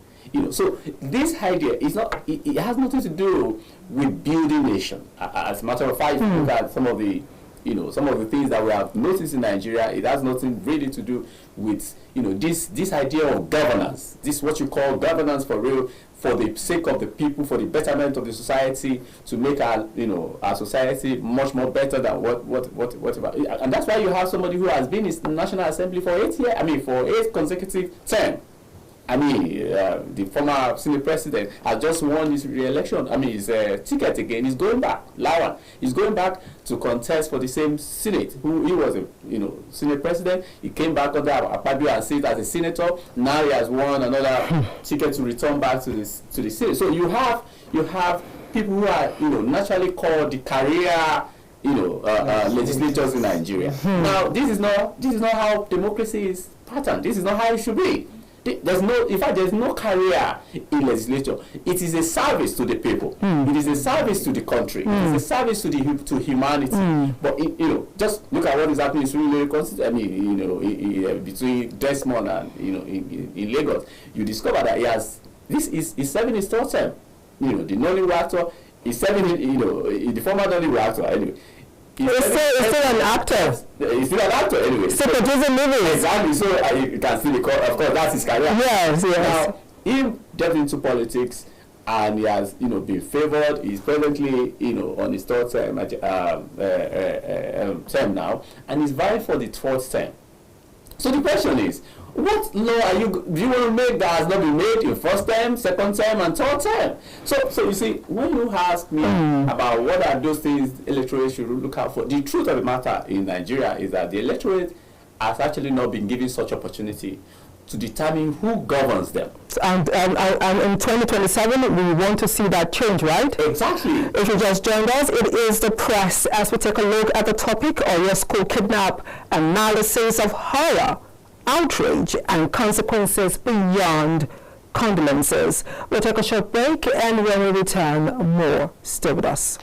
So this idea is not, it has nothing to do with building nation. As a matter of fact, if you look at some of the some of the things that we have noticed in Nigeria, it has nothing really to do with, this idea of governance. This what you call governance for real, for the sake of the people, for the betterment of the society, to make our, our society much more better than whatever. And that's why you have somebody who has been in the National Assembly for 8 years, for 8 consecutive terms. The former Senate president has just won his re-election. His ticket again. He's going back. Lawan. He's going back to contest for the same Senate. He was a Senate president. He came back under Akpabio and sit as a senator. Now he has won another ticket to return back to the Senate. So you have people who are naturally called the career legislators in Nigeria. Now this is not how democracy is patterned. This is not how it should be. There's no career in legislature. It is a service to the people. It is a service to the country. It is a service to humanity. But just look at what is happening between Desmond and in Lagos. You discover that he's serving his third term. The Nollywood actor is serving the former Nollywood actor anyway. He's still an actor. He's still an actor anyway. Still producing movies. Exactly. So you can see of course, that's his career. Yes. Now, him getting into politics, and he has, been favored. He's presently, on his third term now, and he's vying for the fourth term. So the question is, what law do you want to make that has not been made in first term, second term, and third term? So you see, when you ask me about what are those things the electorate should look out for, the truth of the matter in Nigeria is that the electorate has actually not been given such opportunity to determine who governs them. And in 2027, we want to see that change, right? Exactly. If you just joined us, it is the press as we take a look at the topic, Oyo School Kidnap, analysis of horror, outrage, and consequences beyond condolences. We'll take a short break, and when we return, more. Stay with us.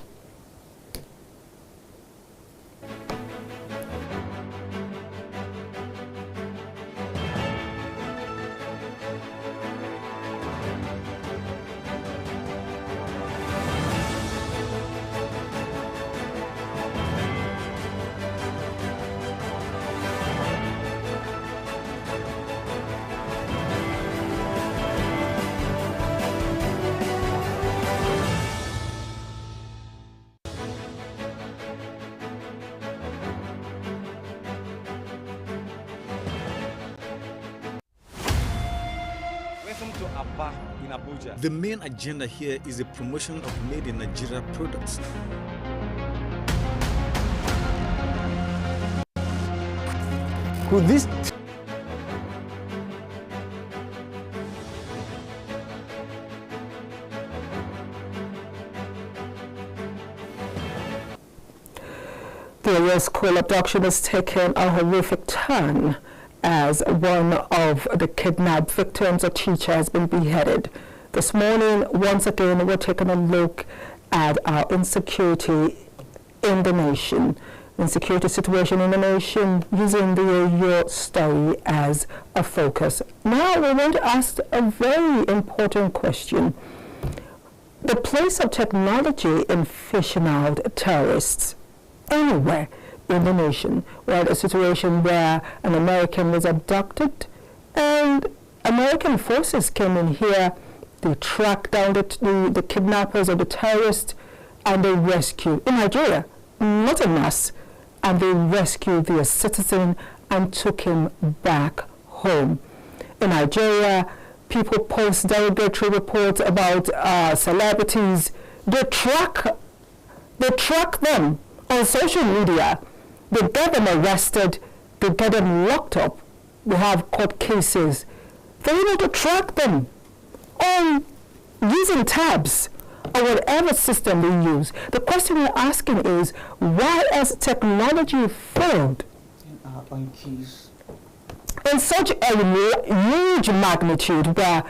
The main agenda here is the promotion of made in Nigeria products. Could this The Oyo School abduction has taken a horrific turn as one of the kidnapped victims, a teacher, has been beheaded. This morning, once again, we're taking a look at our insecurity in the nation, insecurity situation in the nation, using the Oyo story as a focus. Now, we want to ask a very important question. The place of technology in fishing out terrorists anywhere in the nation. We had a situation where an American was abducted, and American forces came in here. They tracked down the kidnappers or the terrorists, and they rescued, in Nigeria, not en masse, and they rescued their citizen and took him back home. In Nigeria, people post derogatory reports about celebrities. They track them on social media. They get them arrested, they get them locked up. We have court cases. They're able to track them on using tabs or whatever system they use. The question we're asking is, why has technology failed in such a huge magnitude where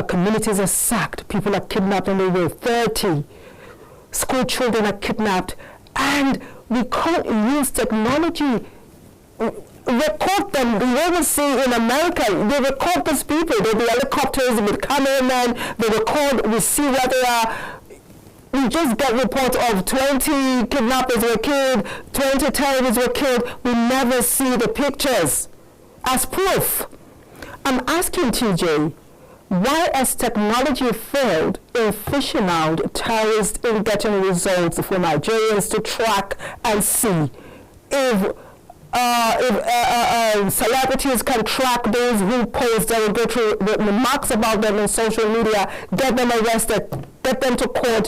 communities are sacked, people are kidnapped on the way, 30 school children are kidnapped, and we can't use technology record them the way we see in America. They record these people. The helicopters with cameramen. They record. We see where they are. We just get reports of 20 kidnappers were killed, 20 terrorists were killed. We never see the pictures as proof. I'm asking TJ, why has technology failed in fishing out terrorists, in getting results for Nigerians to track and see? If celebrities can track those who post and go through the remarks about them in social media, get them arrested, get them to court,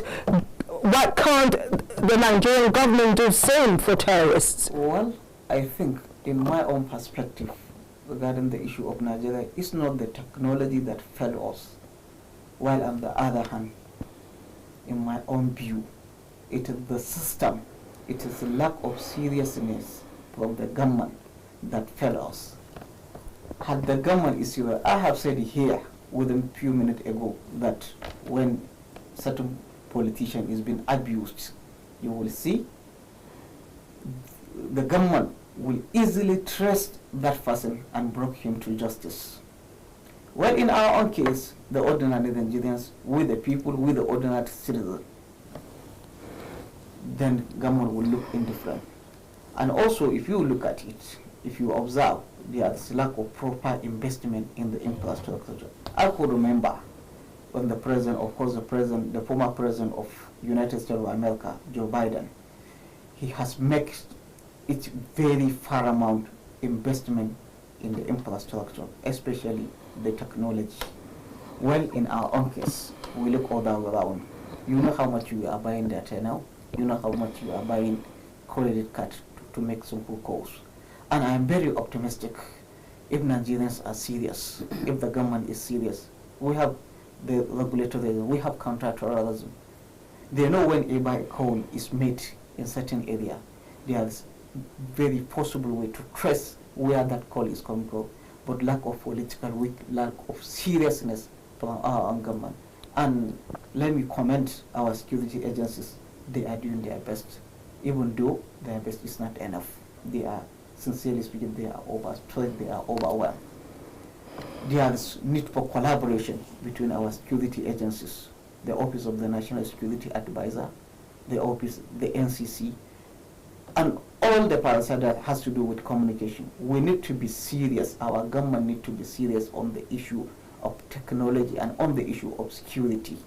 why can't the Nigerian government do the same for terrorists? Well, I think in my own perspective regarding the issue of Nigeria, it's not the technology that failed us. While on the other hand, in my own view, it is the system, it is the lack of seriousness from the government that failed us. Had the government is serious, I have said here within a few minutes ago that when certain politician is being abused, you will see the government will easily trace that person and bring him to justice. Well, in our own case, the ordinary Nigerians, with the people, with the ordinary citizens, then government will look indifferent. And also, if you look at it, if you observe, there is lack of proper investment in the infrastructure. I could remember when the president, of course, the former president of United States of America, Joe Biden, he has made it very paramount investment in the infrastructure, especially the technology. Well, in our own case, we look all around. You know how much you are buying data now. You know how much you are buying credit card to make simple calls. And I am very optimistic. If Nigerians are serious, if the government is serious, we have the regulatory, we have counter-terrorism. They know whenever a call is made in certain area, there is very possible way to trace where that call is coming from, but lack of political will, lack of seriousness from our own government. And let me commend our security agencies. They are doing their best, even though their best is not enough. They are, sincerely speaking, they are overstressed, they are overwhelmed. There is need for collaboration between our security agencies, the Office of the National Security Advisor, the Office, the NCC, and all the parts that has to do with communication. We need to be serious. Our government need to be serious on the issue of technology and on the issue of security.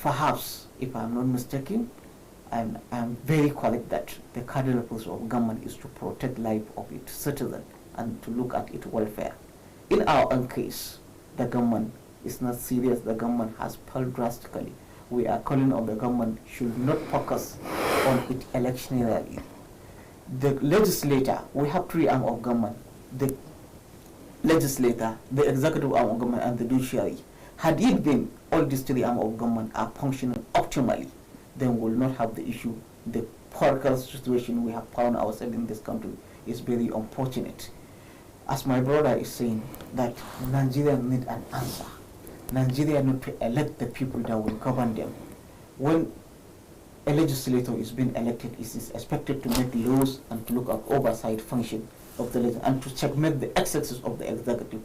Perhaps, if I'm not mistaken, I'm very correct that the cardinal purpose of government is to protect life of its citizen and to look at its welfare. In our own case, the government is not serious. The government has failed drastically. We are calling on the government should not focus on its electioneering. The legislator, we have three arms of government. The legislator, the executive arm of government, and the judiciary. Had it been all these three arms of government are functioning optimally, then we will not have the issue. The political situation we have found ourselves in this country is very unfortunate. As my brother is saying, that Nigeria need an answer. Nigeria need to elect the people that will govern them. When a legislator is being elected, it is expected to make laws and to look at oversight function of the legislature and to checkmate the excesses of the executive.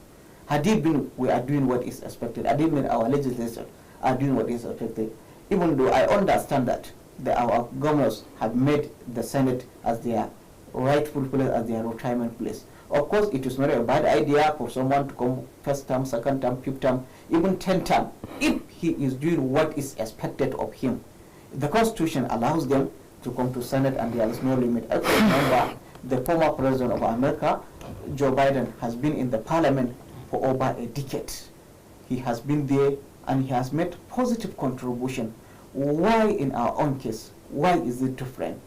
Had it been we are doing what is expected, had it been our legislators are doing what is expected, even though I understand that our governors have made the Senate as their rightful place, as their retirement place. Of course, it is not a bad idea for someone to come first term, second term, fifth term, even 10th term, if he is doing what is expected of him. The Constitution allows them to come to Senate and there is no limit. I remember the former president of America, Joe Biden, has been in the parliament for over a decade. He has been there and he has made positive contribution. Why in our own case, why is it different?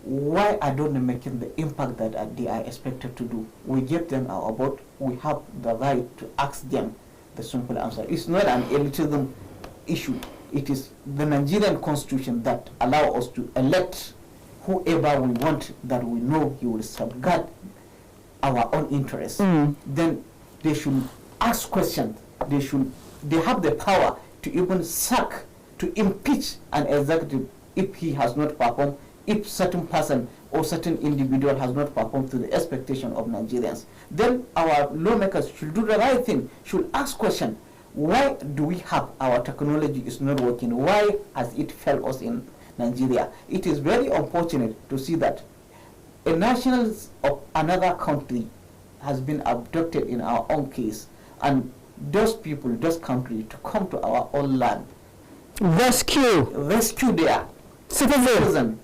Why are they not making the impact that they are expected to do? We give them our vote. We have the right to ask them the simple answer. It's not an elitism issue. It is the Nigerian Constitution that allows us to elect whoever we want, that we know he will safeguard our own interests. Then they should ask questions. They have the power to even sack, to impeach an executive if he has not performed if certain person or certain individual has not performed to the expectation of Nigerians. Then our lawmakers should do the right thing, should ask question, why do we have our technology is not working? Why has it failed us in Nigeria? It is very unfortunate to see that a national of another country has been abducted in our own case, and those people, those countries, to come to our own land, rescue their citizen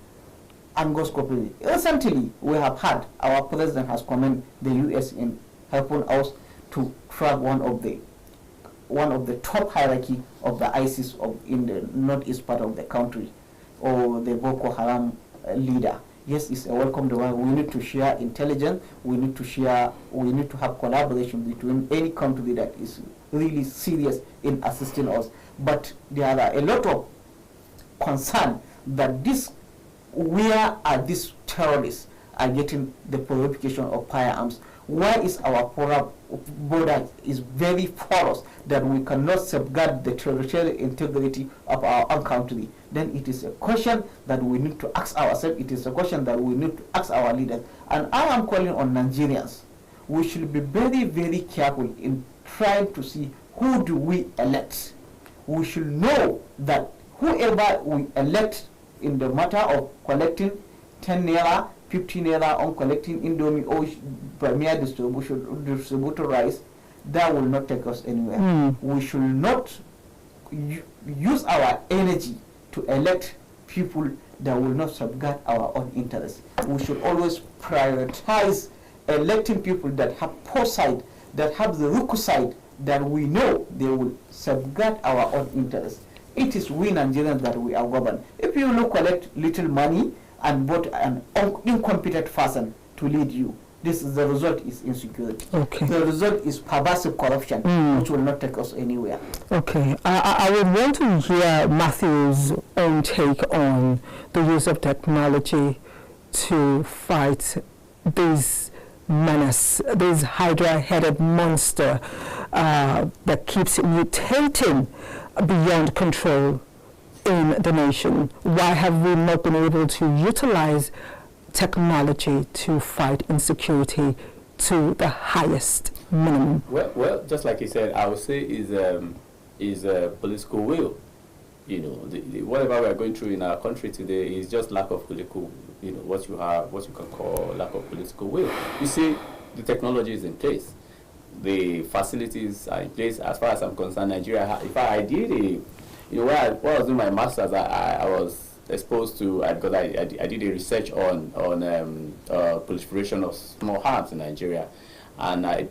and go scopely. Recently, we have had our president has commended the U.S. in helping us to track one of the top hierarchy of the ISIS in the northeast part of the country, or the Boko Haram leader. Yes, it's a welcome one. We need to share intelligence. We need to have collaboration between any country that is really serious in assisting us. But there are a lot of concern that where are these terrorists are getting the purification of firearms? Why is our border is very porous that we cannot safeguard the territorial integrity of our own country? Then it is a question that we need to ask ourselves. It is a question that we need to ask our leaders. And I am calling on Nigerians. We should be very, very careful in trying to see who do we elect. We should know that whoever we elect in the matter of collecting 10 naira, 15 naira on collecting Indomie or premier distributor rice, that will not take us anywhere. We should not use our energy to elect people that will not safeguard our own interests. We should always prioritize electing people that have foresight, that have the requisite, that we know they will safeguard our own interests. It is we Nigerians that we are governed. If you look collect little money and vote an incompetent person to lead you, the result is insecurity. Okay. The result is pervasive corruption, which will not take us anywhere. Okay. I would want to hear Matthew's own take on the use of technology to fight this menace, this hydra-headed monster that keeps mutating beyond control in the nation. Why have we not been able to utilize technology to fight insecurity to the highest minimum? Well, just like you said, I would say is political will. You know, whatever we are going through in our country today is just lack of political, what you can call lack of political will. You see, the technology is in place, the facilities are in place. As far as I'm concerned, Nigeria, I did when I was doing my master's, I was exposed to, because I did a research on proliferation of small arms in Nigeria, and I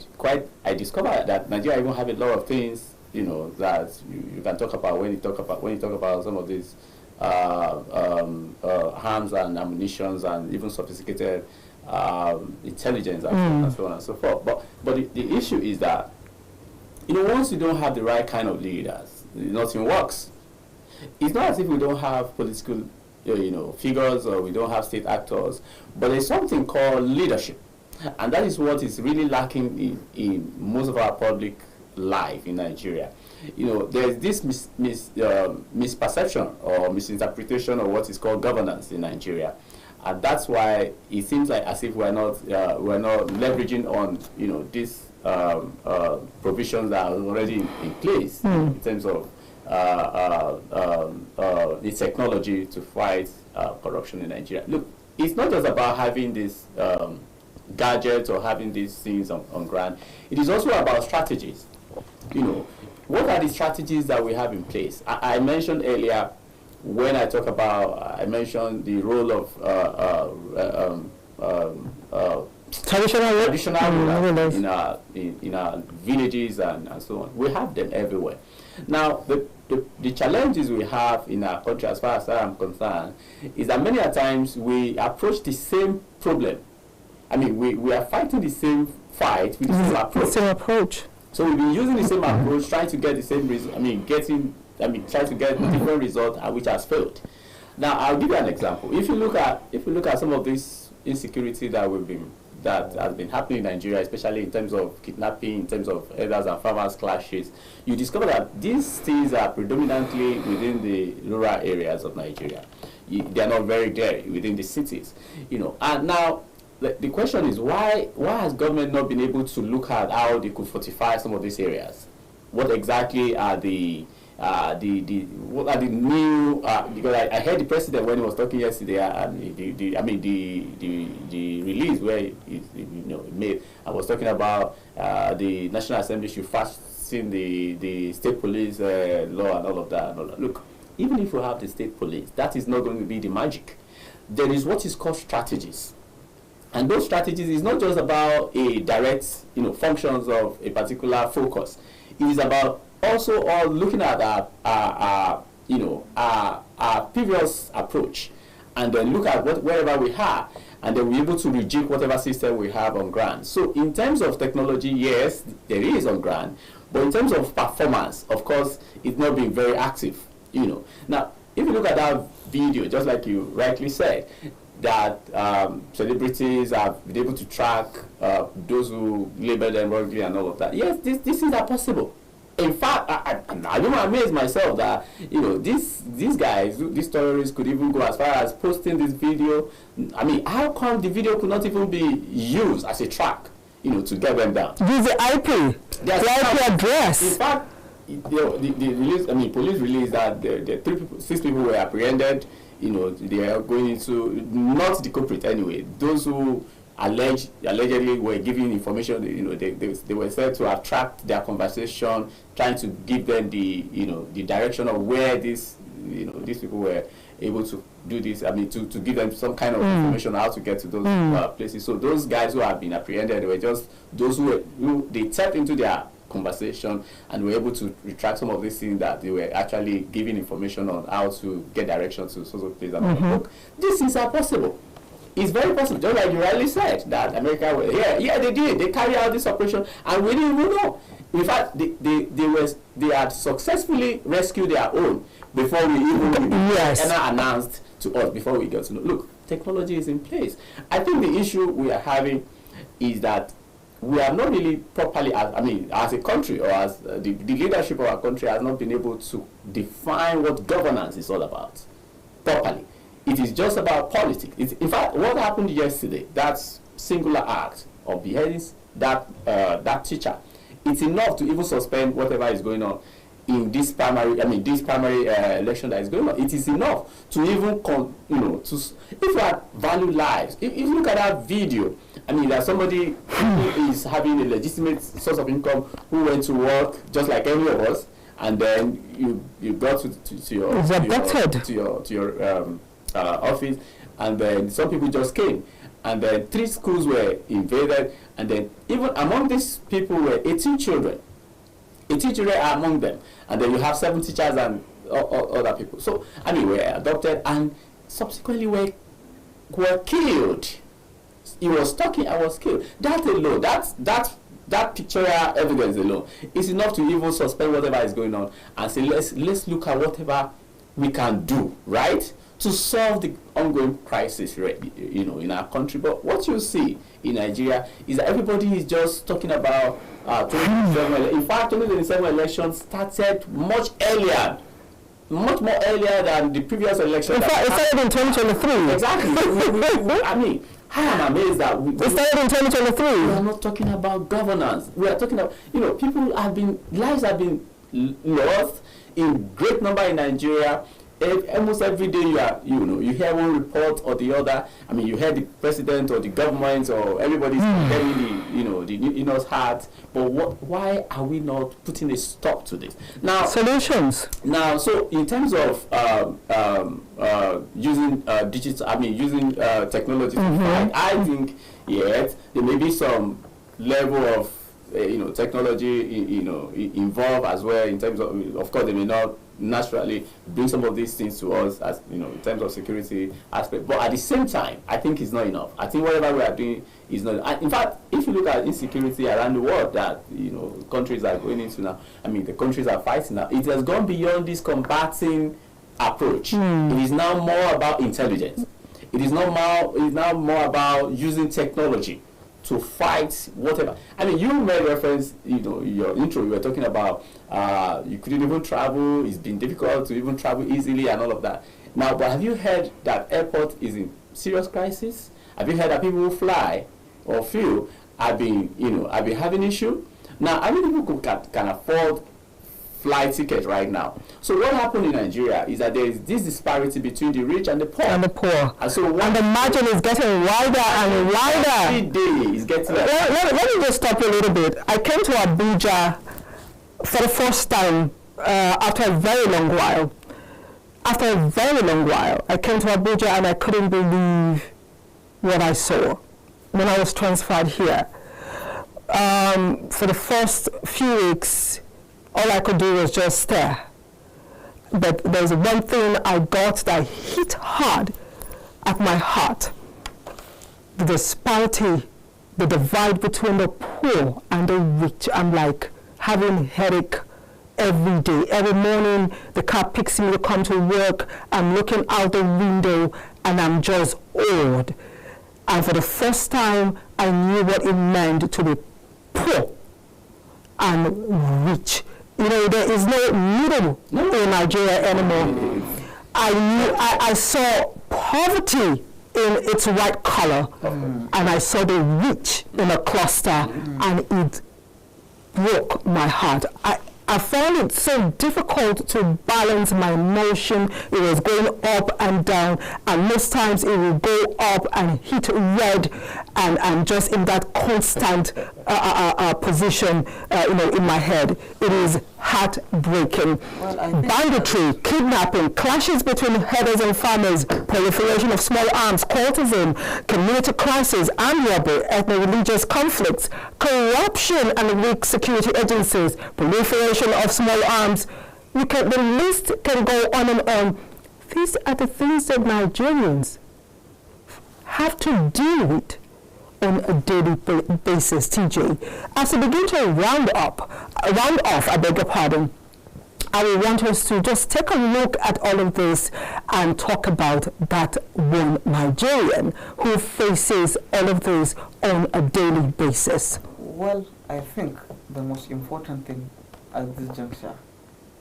discovered that Nigeria even have a lot of things, that you can talk about when you talk about some of these arms and ammunitions and even sophisticated intelligence and so on and so forth. But the issue is that once you don't have the right kind of leaders, nothing works. It's not as if we don't have political figures or we don't have state actors, but there's something called leadership, and that is what is really lacking in most of our public life in Nigeria. There's this misperception or misinterpretation of what is called governance in Nigeria, and that's why it seems like as if we're not leveraging on these provisions that are already in place in terms of the technology to fight corruption in Nigeria. Look, it's not just about having these gadgets or having these things on ground. It is also about strategies. What are the strategies that we have in place? I mentioned earlier, when I talk about, I mentioned the role of traditional rulers in our villages and so on. We have them everywhere. Now, the challenges we have in our country, as far as I'm concerned, is that many a times we approach the same problem. I mean, we are fighting the same fight with the same approach. So we've been using the same approach, trying to get the same result. Trying to get different results, which has failed. Now, I'll give you an example. If you look at some of this insecurity that has been happening in Nigeria, especially in terms of kidnapping, in terms of elders and farmers clashes, you discover that these things are predominantly within the rural areas of Nigeria. they are not very there within the cities, And now the question is, why has government not been able to look at how they could fortify some of these areas? What exactly are the what are the new? Because I heard the president when he was talking yesterday, the release where he made. I was talking about the National Assembly should fasten the state police law and all of that. Look, even if you have the state police, that is not going to be the magic. There is what is called strategies. And those strategies is not just about a direct, functions of a particular focus. It is about also looking at our previous approach, and then look at wherever we are, and then we're able to reject whatever system we have on ground. So in terms of technology, yes, there is on ground, but in terms of performance, of course, it's not being very active. Now, if you look at that video, just like you rightly said, that celebrities have been able to track those who label them wrongly and all of that. Yes, this is possible. In fact, I don't amaze myself that these guys, these terrorists, could even go as far as posting this video. I mean, how come the video could not even be used as a track, to get them down? Use the IP, the IP address. In fact, the release. I mean, police released that six people were apprehended. They are going into, not the culprit anyway, those who allegedly were giving information. They were said to have tracked their conversation, trying to give them the direction of where these people were able to do this. I mean, to give them some kind of information on how to get to those places. So those guys who have been apprehended, they were just those who they tapped into their conversation and were able to retract some of these things that they were actually giving information on how to get direction to social place and all. This is possible. It's very possible, just like you rightly said, that America, they did. They carried out this operation, and we didn't even know. In fact, they had successfully rescued their own before we even announced to us, before we got to know. Look, technology is in place. I think the issue we are having is that we are not really properly, as a country, or as the leadership of our country has not been able to define what governance is all about properly. It is just about politics. In fact, what happened yesterday, that singular act of beheading that teacher, it's enough to even suspend whatever is going on in this primary election that is going on. It is enough to even, if you have value lives. If you look at that video, there's somebody who is having a legitimate source of income, who went to work just like any of us, and then you got to your office, and then some people just came, and then 3 schools were invaded, and then even among these people were 18 children. 18 children are among them, and then you have 7 teachers and other people. So were adopted and subsequently were killed. He was talking, I was killed. That alone, that pictorial evidence alone is enough to even suspend whatever is going on and say, let's look at whatever we can do, right, to solve the ongoing crisis, in our country. But what you see in Nigeria is that everybody is just talking about 2027. In fact, 2027 election started much more earlier than the previous election. In fact, it started in 2023. Exactly. I am amazed that it started in 2023. We are not talking about governance. We are talking about, lives have been lost in great number in Nigeria. Almost every day you hear one report or the other. You hear the president or the government or everybody's condemning the Unions heart. But why are we not putting a stop to this? Now, solutions. Now, so in terms of using digital, using technology to fight, I think there may be some level of technology involved as well, in terms of course they may not naturally bring some of these things to us as in terms of security aspect, but at the same time I think it's not enough. I think whatever we are doing is not. In fact, if you look at insecurity around the world that countries are going into now, the countries are fighting now, it has gone beyond this combating approach. It is now more about intelligence. It is now more about using technology to fight whatever. You made reference, your intro, you were talking about you couldn't even travel, it's been difficult to even travel easily and all of that. Now, but have you heard that airport is in serious crisis? Have you heard that people who fly or flew have been having issue? Now, how many people can afford flight ticket right now? So what happened in Nigeria is that there is this disparity between the rich and the poor. And the poor. And so and the margin is getting wider and wider. Every day is getting let me just stop you a little bit. I came to Abuja for the first time after a very long while. After a very long while, I came to Abuja and I couldn't believe what I saw when I was transferred here. For the first few weeks, all I could do was just stare. But there's one thing I got that hit hard at my heart. The disparity, the divide between the poor and the rich. I'm like having headache every day. Every morning, the car picks me to come to work. I'm looking out the window and I'm just awed. And for the first time, I knew what it meant to be poor and rich. You know, there is no middle in Nigeria anymore. I saw poverty in its white color, and I saw the rich in a cluster, and it broke my heart. I found it so difficult to balance my emotion. It was going up and down, and most times it will go up and hit red, and I'm just in that constant position, in my head. It is heartbreaking. Banditry, kidnapping, clashes between herders and farmers, proliferation of small arms, cultism, community crisis, armed robbery, ethno-religious conflicts, corruption and weak security agencies, proliferation of small arms. The list can go on and on. These are the things that Nigerians have to deal with on a daily basis, TJ. As we begin to round off, I beg your pardon, I will want us to just take a look at all of this and talk about that one Nigerian who faces all of this on a daily basis. Well, I think the most important thing at this juncture,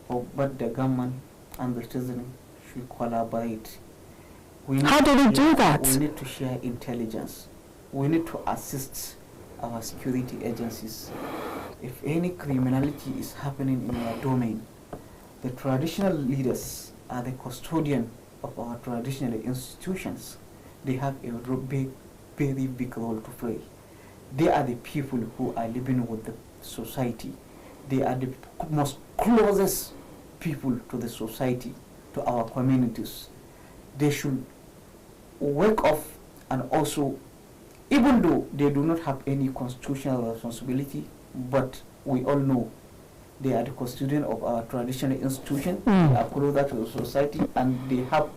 but the government and the citizen should collaborate. How do we do that? We need to share intelligence. We need to assist our security agencies. If any criminality is happening in our domain, the traditional leaders are the custodian of our traditional institutions. They have a very big role to play. They are the people who are living with the society. They are the most closest people to the society, to our communities. They should wake up, and also, even though they do not have any constitutional responsibility, but we all know they are the custodian of our traditional institution, they are closer to the society, and they have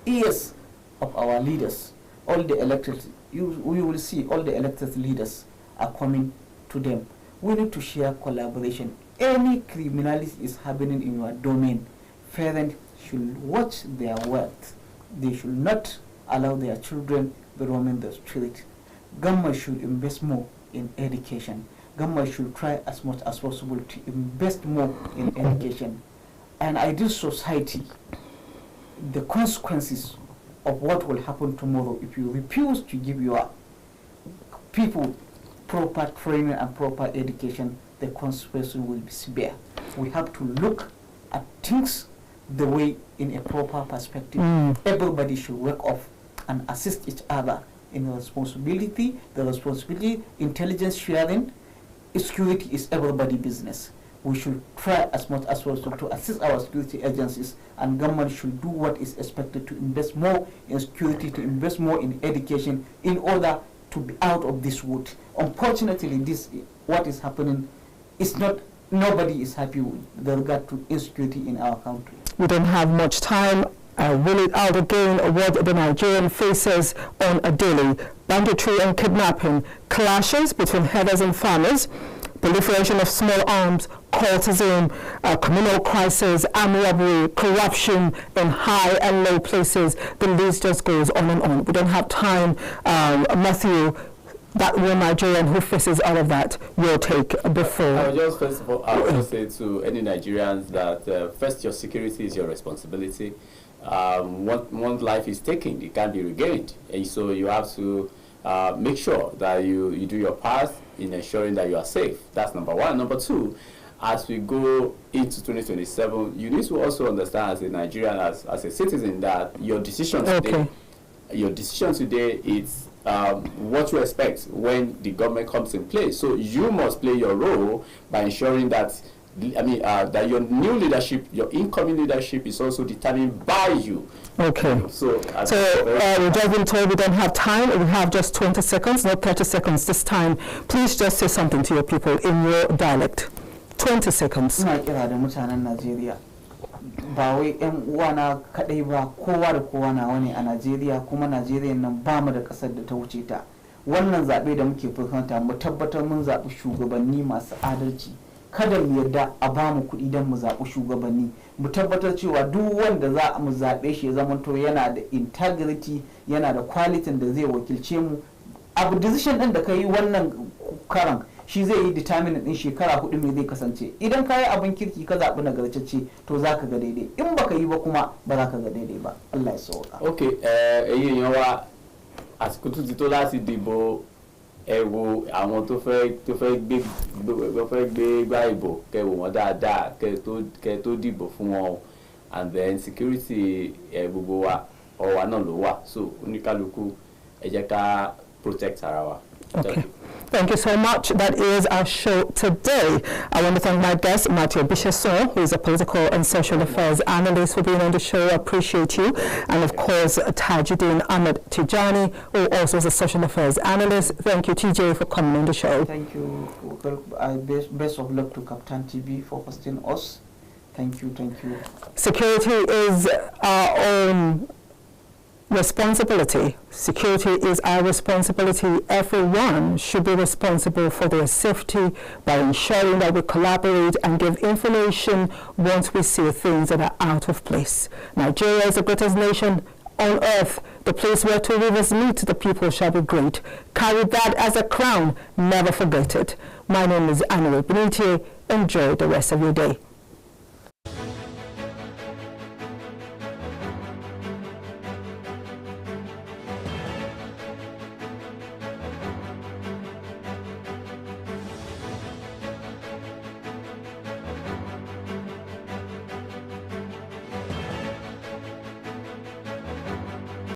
ears of our leaders. All the elected, we will see all the elected leaders are coming to them. We need to share collaboration. Any criminality is happening in your domain, parents should watch their wealth. They should not allow their children to roam in the street. Government should invest more in education. Government should try as much as possible to invest more in education. And ideal society, the consequences of what will happen tomorrow if you refuse to give your people proper training and proper education, the consequences will be severe. We have to look at things the way in a proper perspective. Everybody should work off and assist each other in the responsibility, intelligence sharing. Security is everybody's business. We should try as much as possible to assist our security agencies, and government should do what is expected to invest more in security, to invest more in education in order to be out of this wood. Unfortunately, what is happening is not, nobody is happy with regard to insecurity in our country. We don't have much time. I will it out again what the Nigerian faces on a daily. Banditry and kidnapping, clashes between herders and farmers, proliferation of small arms, cultism, communal crisis, armed robbery, corruption in high and low places. The list just goes on and on. We don't have time. Matthew, that one Nigerian who faces all of that, your take before. I would just, first of all, I would just say to any Nigerians that first, your security is your responsibility. once life is taken, it can't be regained. And so you have to make sure that you do your part in ensuring that you are safe. That's number one. Number two, as we go into 2027, you need to also understand as a Nigerian, as a citizen, that your decision today, is what you expect when the government comes in place. So you must play your role by ensuring that, that your new leadership, your incoming leadership, is also determined by you. Okay. So we've just been told we don't have time. We have just 20 seconds, not 30 seconds this time. Please just say something to your people in your dialect. 20 seconds. Ina kira da mutanen Najeriya. Ba wai ƴan uwana kadai ba, kowa da kowa na wani a Najeriya, kuma Najeriya nan ba mu da kasar da ta wuce ta. Wannan zabe da muke fuskanta mu tabbatar mun zabi shugabanni masu adalci. Kada mu yarda a ba mu kuɗi don mu zabi shugabanni. Mu tabbatar cewa duk wanda za mu zabe shi ya zamanto yana da integrity, yana da quality da zai wakilce mu. Abu decision din da kai wannan karan shi zai yi determinant din shekara 4 me zai kasance. Idan ka yi abin kirki ka zaɓi nagartacce to za ka ga daidai, in baka yi ba kuma ba za ka ga daidai ba. Allah ya sauka. Okay, ẹ̀yin èèyàn wa àsìkò tó ti tó láti dìbò, ẹ wo àwọn tó fẹ́ gbé gbá ìbò, kẹ́ wò wọ́n dáadáa kẹ́ tó dìbò fún wọn, and then security gbogbo wa ọwọ́ náà ló wà, so oníkálukú ẹ jẹ́ ká protect ara wa. Okay. Thank you so much. That is our show today. I want to thank my guest, Obisesan, who is a political and social affairs analyst, for being on the show. I appreciate you. And of course, Tajuddeen Ahmad Tijjani, who also is a social affairs analyst. Thank you, TJ, for coming on the show. Thank you. Best of luck to Kaftan TV for hosting us. Thank you. Security is our own responsibility. Security is our responsibility. Everyone should be responsible for their safety by ensuring that we collaborate and give information once we see things that are out of place. Nigeria is the greatest nation on earth. The place where two rivers meet, the people shall be great. Carry that as a crown. Never forget it. My name is Anire. Binitie. Enjoy the rest of your day.